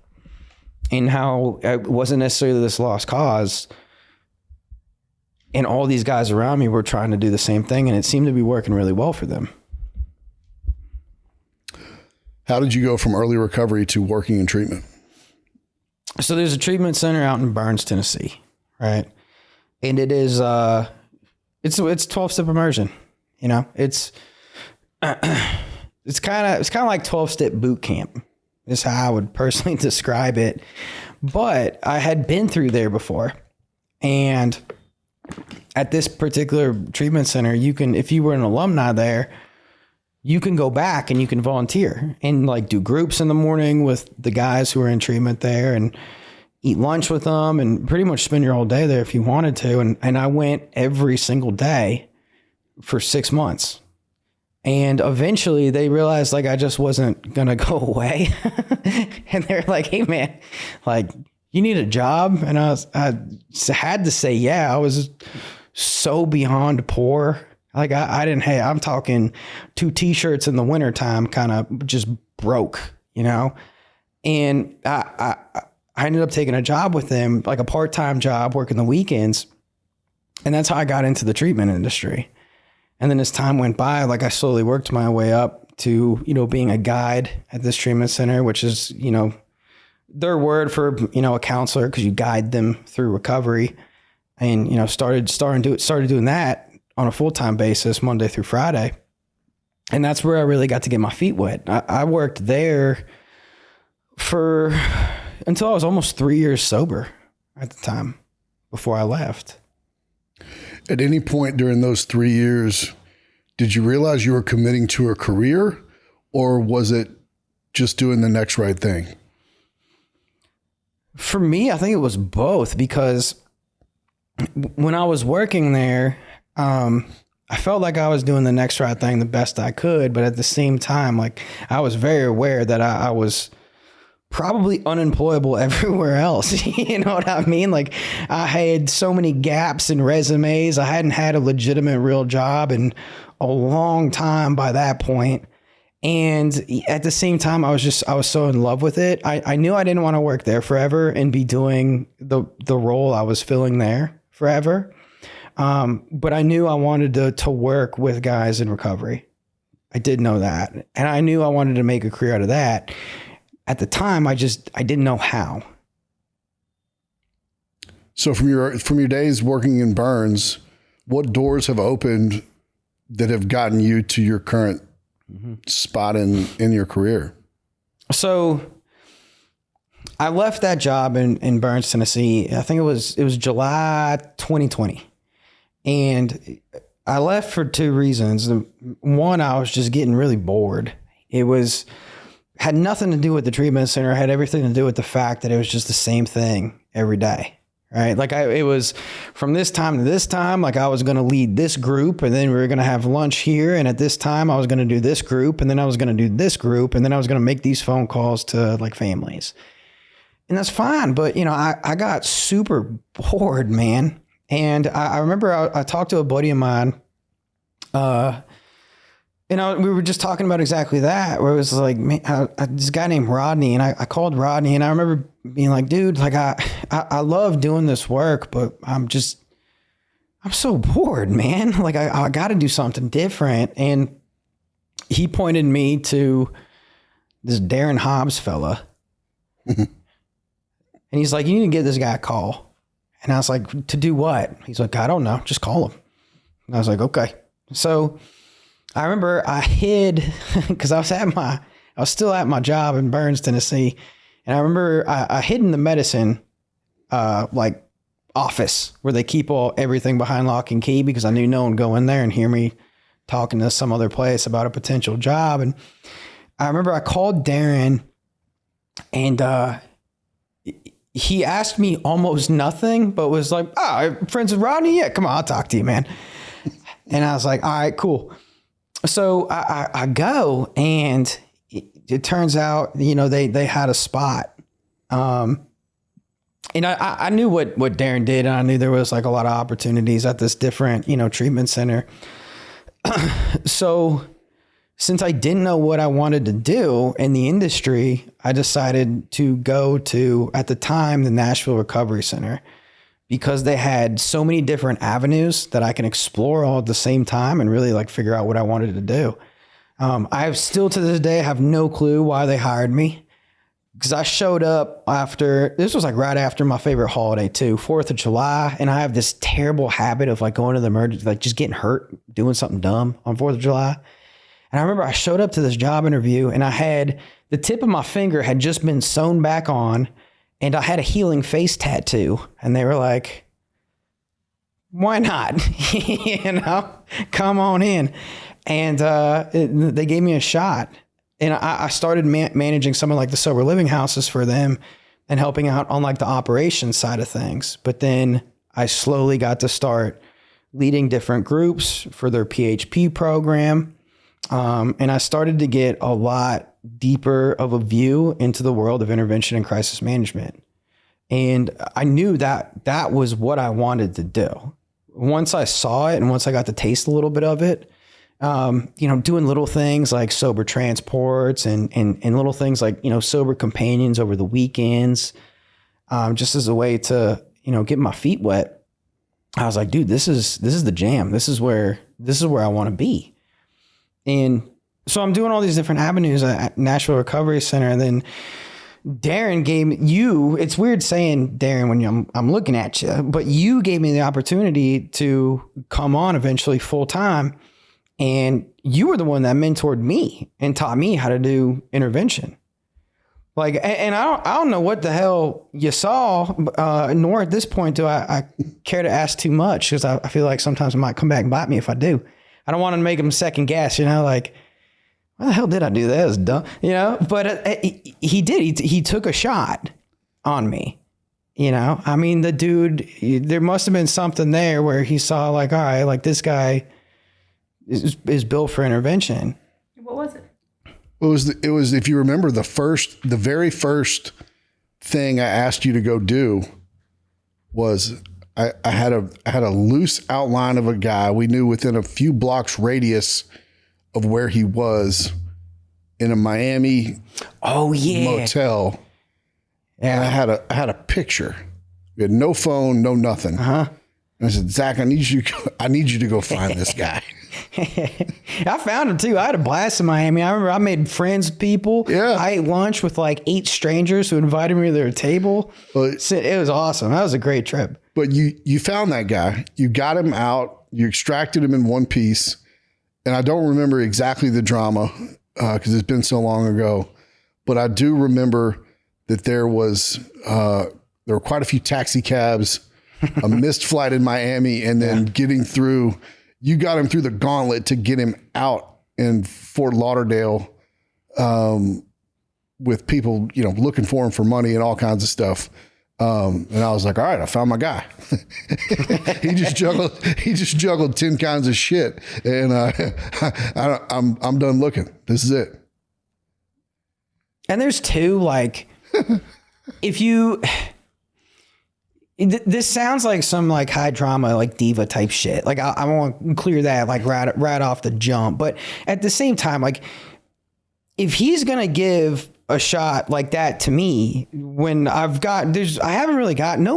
[SPEAKER 2] and how it wasn't necessarily this lost cause. And all these guys around me were trying to do the same thing, and it seemed to be working really well for them.
[SPEAKER 1] How did you go from early recovery to working in treatment?
[SPEAKER 2] So there's a treatment center out in Burns, Tennessee, right? And it is, it's 12-step immersion. You know, it's kind of like 12-step boot camp is how I would personally describe it. But I had been through there before, and at this particular treatment center, you can, if you were an alumni there, you can go back and you can volunteer and like do groups in the morning with the guys who are in treatment there and eat lunch with them and pretty much spend your whole day there if you wanted to. And I went every single day for 6 months. And eventually they realized like I just wasn't going to go away. And they're like, hey man, like you need a job. And I had to say, yeah, I was so beyond poor. Like I didn't, hey, I'm talking 2 t-shirts in the wintertime, kind of just broke, you know? And I ended up taking a job with them, like a part-time job, working the weekends. And that's how I got into the treatment industry. And then as time went by, like I slowly worked my way up to, you know, being a guide at this treatment center, which is, you know, their word for, you know, a counselor, because you guide them through recovery. And, you know, started doing that on a full-time basis, Monday through Friday. And that's where I really got to get my feet wet. I worked there until I was almost 3 years sober at the time before I left.
[SPEAKER 1] At any point during those 3 years, did you realize you were committing to a career, or was it just doing the next right thing?
[SPEAKER 2] For me, I think it was both, because when I was working there, I felt like I was doing the next right thing the best I could. But at the same time, like I was very aware that I was probably unemployable everywhere else. You know what I mean? Like I had so many gaps in resumes. I hadn't had a legitimate real job in a long time by that point. And at the same time, I was so in love with it. I knew I didn't want to work there forever and be doing the role I was filling there forever. But I knew I wanted to work with guys in recovery. I did know that. And I knew I wanted to make a career out of that. At the time, I didn't know how.
[SPEAKER 1] So from your days working in Burns, what doors have opened that have gotten you to your current spot in your career? So I left that job in Burns, Tennessee. I think it was July 2020. And I left for 2 reasons. One, I was just getting really bored. It had nothing to do with the treatment center. It had everything to do with the fact that it was just the same thing every day, right? Like it was from this time to this time, like I was going to lead this group, and then we were going to have lunch here. And at this time I was going to do this group, and then I was going to do this group. And then I was going to make these phone calls to like families, and that's fine. But you know, I got super bored, man. And I remember I talked to a buddy of mine, and we were just talking about exactly that, where it was like, man, this guy named Rodney, and I called Rodney, and I remember being like, dude, like I love doing this work, but I'm so bored, man. Like I got to do something different. And he pointed me to this Darren Hobbs fella. And he's like, you need to give this guy a call. And I was like, to do what? He's like, I don't know. Just call him. And I was like, okay. So I remember I hid because I was still at my job in Burns, Tennessee. And I remember I hid in the medicine, like
[SPEAKER 2] office where they keep everything behind lock and key, because I knew no one would go in there and hear me talking to some other place about a potential job. And I remember I called Darren, and he asked me almost nothing, but was like, "Oh, friends with Rodney? Yeah, come on, I'll talk to you, man." And I was like, "All right, cool." So I go, and it turns out, they had a spot. And I knew what Darren did, and I knew there was like a lot of opportunities at this different, treatment center. So since I didn't know what I wanted to do in the industry, I decided to go to, at the time, the Nashville Recovery Center, because they had so many different avenues that I can explore all at the same time and really like figure out what I wanted to do. I still to this day have no clue why they hired me, because I showed up this was like right after my favorite holiday too, 4th of July. And I have this terrible habit of like going to the emergency, like just getting hurt, doing something dumb on 4th of July. And I remember I showed up to this job interview, and I had the tip of my finger had just been sewn back on, and I had a healing face tattoo. And they were like, "Why not? Come on in." And they gave me a shot. And I started managing some of like the sober living houses for them and helping out on like the operations side of things. But then I slowly got to start leading different groups for their PHP program. And I started to get a lot deeper of a view into the world of intervention and crisis management. And I knew that was what I wanted to do. Once I saw it, and once I got to taste a little bit of it, doing little things like sober transports and little things like, sober companions over the weekends, just as a way to, get my feet wet. I was like, dude, this is the jam. This is where I want to be. And so I'm doing all these different avenues at Nashville Recovery Center. And then Darren it's weird saying Darren when I'm looking at you, but you gave me the opportunity to come on eventually full time. And you were the one that mentored me and taught me how to do intervention. Like, and I don't know what the hell you saw, nor at this point do I care to ask too much, because I feel like sometimes it might come back and bite me if I do. I don't want to make them second guess, like, why the hell did I do that? That was dumb, But he did. He took a shot on me, I mean, the dude, there must have been something there where he saw like, all right, like this guy is built for intervention.
[SPEAKER 3] What was it?
[SPEAKER 1] It was if you remember the very first thing I asked you to go do was I had a loose outline of a guy we knew within a few blocks radius of where he was in a Miami motel. Yeah. And I had a picture. We had no phone, no nothing. Uh-huh. And I said, "Zach, I need you to go find this guy."
[SPEAKER 2] I found him too. I had a blast in Miami. I remember I made friends with people. Yeah. I ate lunch with like 8 strangers who invited me to their table. It was awesome. That was a great trip.
[SPEAKER 1] But you found that guy. You got him out. You extracted him in one piece. And I don't remember exactly the drama because it's been so long ago. But I do remember that there were quite a few taxi cabs, a missed flight in Miami, and then getting through. You got him through the gauntlet to get him out in Fort Lauderdale with people, looking for him for money and all kinds of stuff. And I was like, all right, I found my guy. He just juggled 10 kinds of shit. And I'm done looking. This is it.
[SPEAKER 2] And there's two, like, this sounds like some like high drama, like diva type shit. Like I want to clear that like right off the jump. But at the same time, like if he's going to give a shot like that to me when I haven't really got, no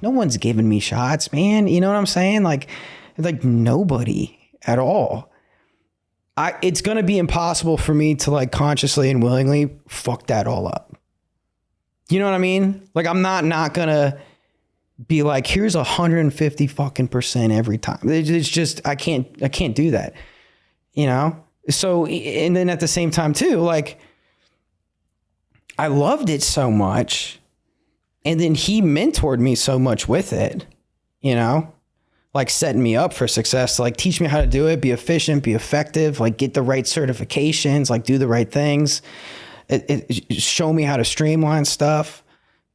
[SPEAKER 2] one's given me shots, man. You know what I'm saying? Like nobody at all. It's going to be impossible for me to like consciously and willingly fuck that all up. You know what I mean? Like I'm not going to be like, here's 150 fucking % every time. It's just, I can't do that, So, and then at the same time too, like I loved it so much And then he mentored me so much with it, you know, like setting me up for success, like teach me how to do it, be efficient, be effective, like get the right certifications, like do the right things. It show me how to streamline stuff.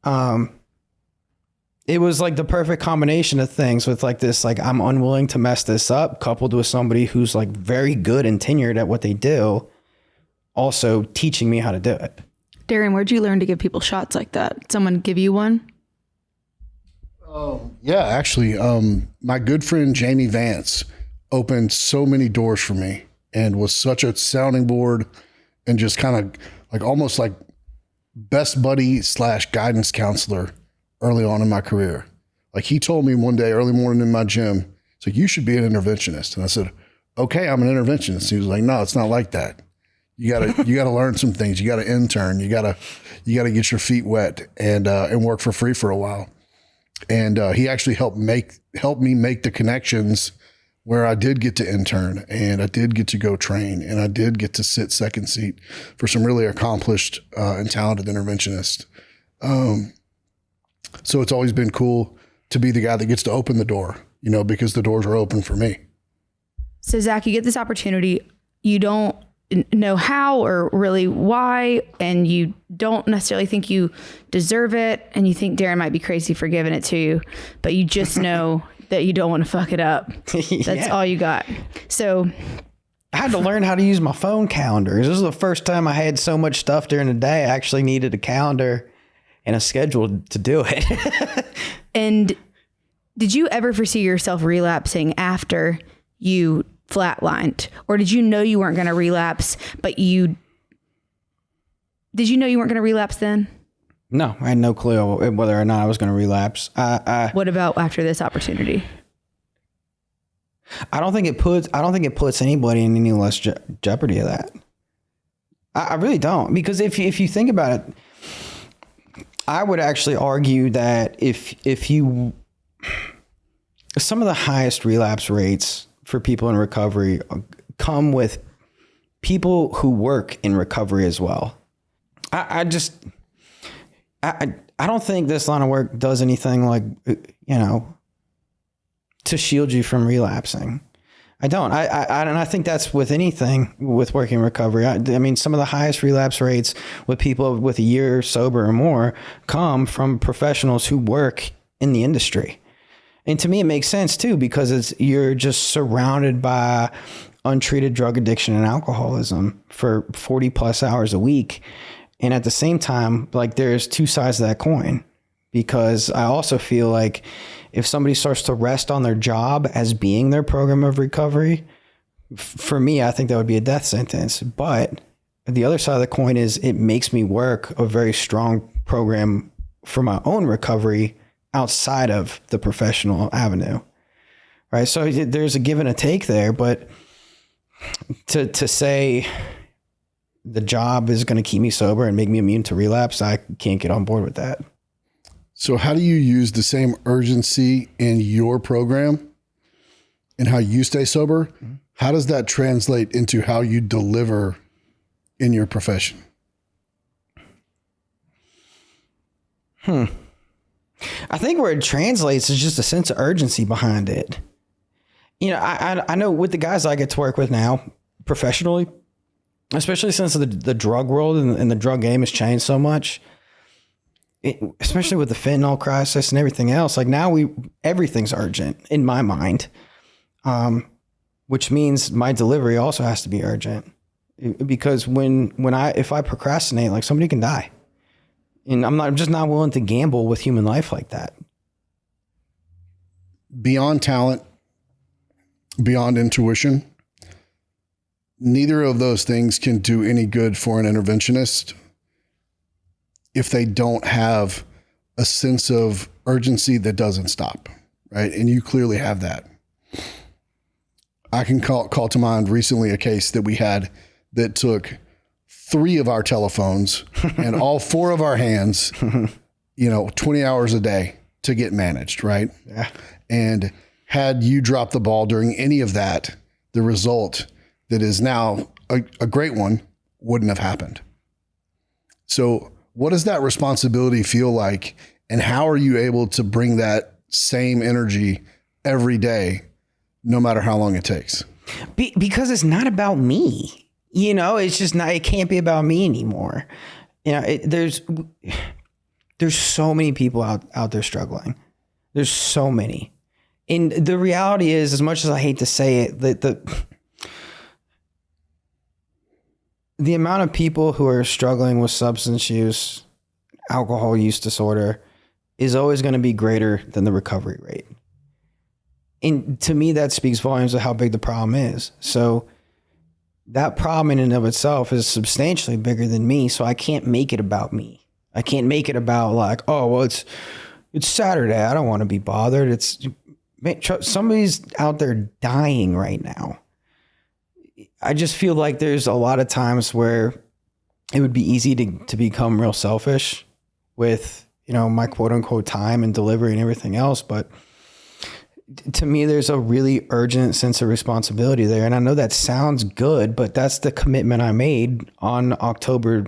[SPEAKER 2] It was like the perfect combination of things with like this, like I'm unwilling to mess this up, coupled with somebody who's like very good and tenured at what they do, also teaching me how to do it.
[SPEAKER 4] Darren, where'd you learn to give people shots like that? Someone give you one?
[SPEAKER 1] Yeah, actually, my good friend Jamie Vance opened so many doors for me and was such a sounding board and just kind of like almost like best buddy / guidance counselor early on in my career. Like he told me one day early morning in my gym, so you should be an interventionist. And I said, okay, I'm an interventionist. He was like, no, it's not like that. You gotta learn some things. You gotta intern. You gotta get your feet wet and work for free for a while. And he actually helped me make the connections where I did get to intern and I did get to go train and I did get to sit second seat for some really accomplished and talented interventionists. So it's always been cool to be the guy that gets to open the door, you know, because the doors are open for me.
[SPEAKER 3] So Zach, you get this opportunity. You don't know how or really why, and you don't necessarily think you deserve it, and you think Darren might be crazy for giving it to you, but you just know that you don't want to fuck it up. That's all you got. So
[SPEAKER 2] I had to learn how to use my phone calendars. This is the first time I had so much stuff during the day. I actually needed a calendar and a schedule to do it.
[SPEAKER 3] And did you ever foresee yourself relapsing after you flatlined? Or did you know you weren't going to relapse, but did you know you weren't going to relapse then?
[SPEAKER 2] No, I had no clue whether or not I was going to relapse.
[SPEAKER 3] What about after this opportunity?
[SPEAKER 2] I don't think it puts anybody in any less jeopardy of that. I really don't, because if you think about it, I would actually argue that if you, some of the highest relapse rates for people in recovery come with people who work in recovery as well. I don't think this line of work does anything like, you know, to shield you from relapsing. I don't. And I think that's with anything with working in recovery. I mean, some of the highest relapse rates with people with a year sober or more come from professionals who work in the industry. And to me, it makes sense too, because you're just surrounded by untreated drug addiction and alcoholism for 40 plus hours a week. And at the same time, like there's two sides of that coin, because I also feel like if somebody starts to rest on their job as being their program of recovery, for me, I think that would be a death sentence. But the other side of the coin is it makes me work a very strong program for my own recovery outside of the professional avenue. Right. So there's a give and a take there, but to say the job is going to keep me sober and make me immune to relapse, I can't get on board with that.
[SPEAKER 1] So how do you use the same urgency in your program and how you stay sober? Mm-hmm. How does that translate into how you deliver in your profession?
[SPEAKER 2] I think where it translates is just a sense of urgency behind it. You know, I know with the guys I get to work with now professionally, especially since the drug world and the drug game has changed so much, especially with the fentanyl crisis and everything else, like now everything's urgent in my mind, which means my delivery also has to be urgent, because if I procrastinate, like somebody can die, and I'm just not willing to gamble with human life like that.
[SPEAKER 1] Beyond talent, beyond intuition, neither of those things can do any good for an interventionist if they don't have a sense of urgency that doesn't stop, right? And you clearly have that. I can call to mind recently a case that we had that took 3 of our telephones and all 4 of our hands, 20 hours a day to get managed, right?
[SPEAKER 2] Yeah.
[SPEAKER 1] And had you dropped the ball during any of that, the result that is now a great one wouldn't have happened. So what does that responsibility feel like And how are you able to bring that same energy every day, no matter how long it takes?
[SPEAKER 2] Because it's not about me. You know, it's just not, it can't be about me anymore. You know, there's so many people out there struggling. There's so many. And the reality is, as much as I hate to say it, the amount of people who are struggling with substance use, alcohol use disorder is always going to be greater than the recovery rate. And to me, that speaks volumes of how big the problem is. So that problem in and of itself is substantially bigger than me. So I can't make it about me. I can't make it about like, oh, well, it's Saturday. I don't want to be bothered. Somebody's out there dying right now. I just feel like there's a lot of times where it would be easy to become real selfish with, you know, my quote unquote time and delivery and everything else. But to me, there's a really urgent sense of responsibility there. And I know that sounds good, but that's the commitment I made on October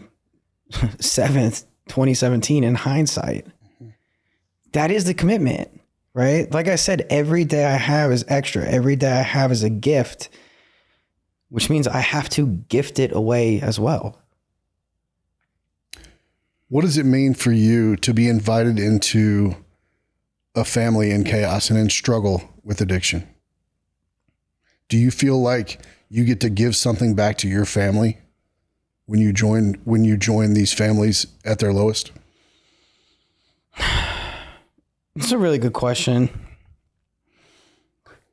[SPEAKER 2] 7th, 2017 in hindsight. That is the commitment, right? Like I said, every day I have is extra. Every day I have is a gift, which means I have to gift it away as well.
[SPEAKER 1] What does it mean for you to be invited into a family in chaos and in struggle with addiction? Do you feel like you get to give something back to your family when you join these families at their lowest?
[SPEAKER 2] It's a really good question.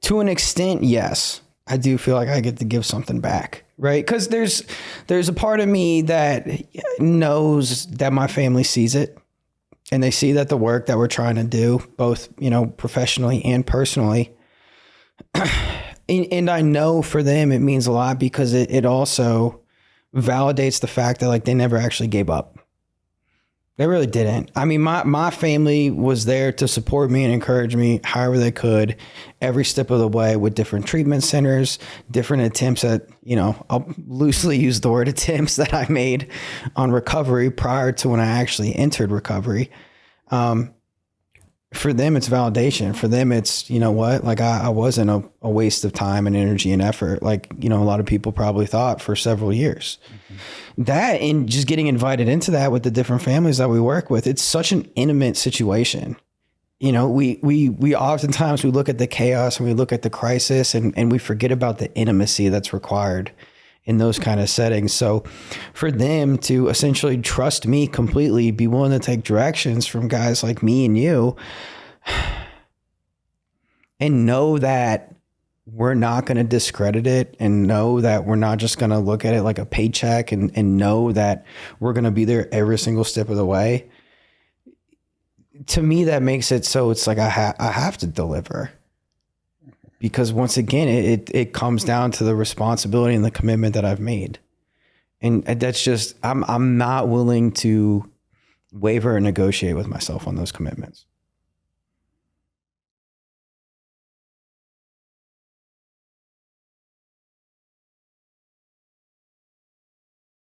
[SPEAKER 2] To an extent, yes. I do feel like I get to give something back, right? Because there's a part of me that knows that my family sees it, and they see that the work that we're trying to do, both, you know, professionally and personally, and I know for them it means a lot because it also validates the fact that like they never actually gave up. They really didn't. I mean, my family was there to support me and encourage me however they could every step of the way with different treatment centers, different attempts at, you know, I'll loosely use the word attempts that I made on recovery prior to when I actually entered recovery. For them, it's validation. For them, it's, you know what, like I wasn't a waste of time and energy and effort. Like, you know, a lot of people probably thought for several years. Mm-hmm. That and just getting invited into that with the different families that we work with, it's such an intimate situation. You know, we oftentimes we look at the chaos and we look at the crisis and we forget about the intimacy that's required in those kind of settings. So for them to essentially trust me completely, be willing to take directions from guys like me and you, and know that we're not going to discredit it, and know that we're not just going to look at it like a paycheck, and know that we're going to be there every single step of the way. To me, that makes it so it's like I have to deliver. Because once again, it comes down to the responsibility and the commitment that I've made. And that's just, I'm not willing to waver and negotiate with myself on those commitments.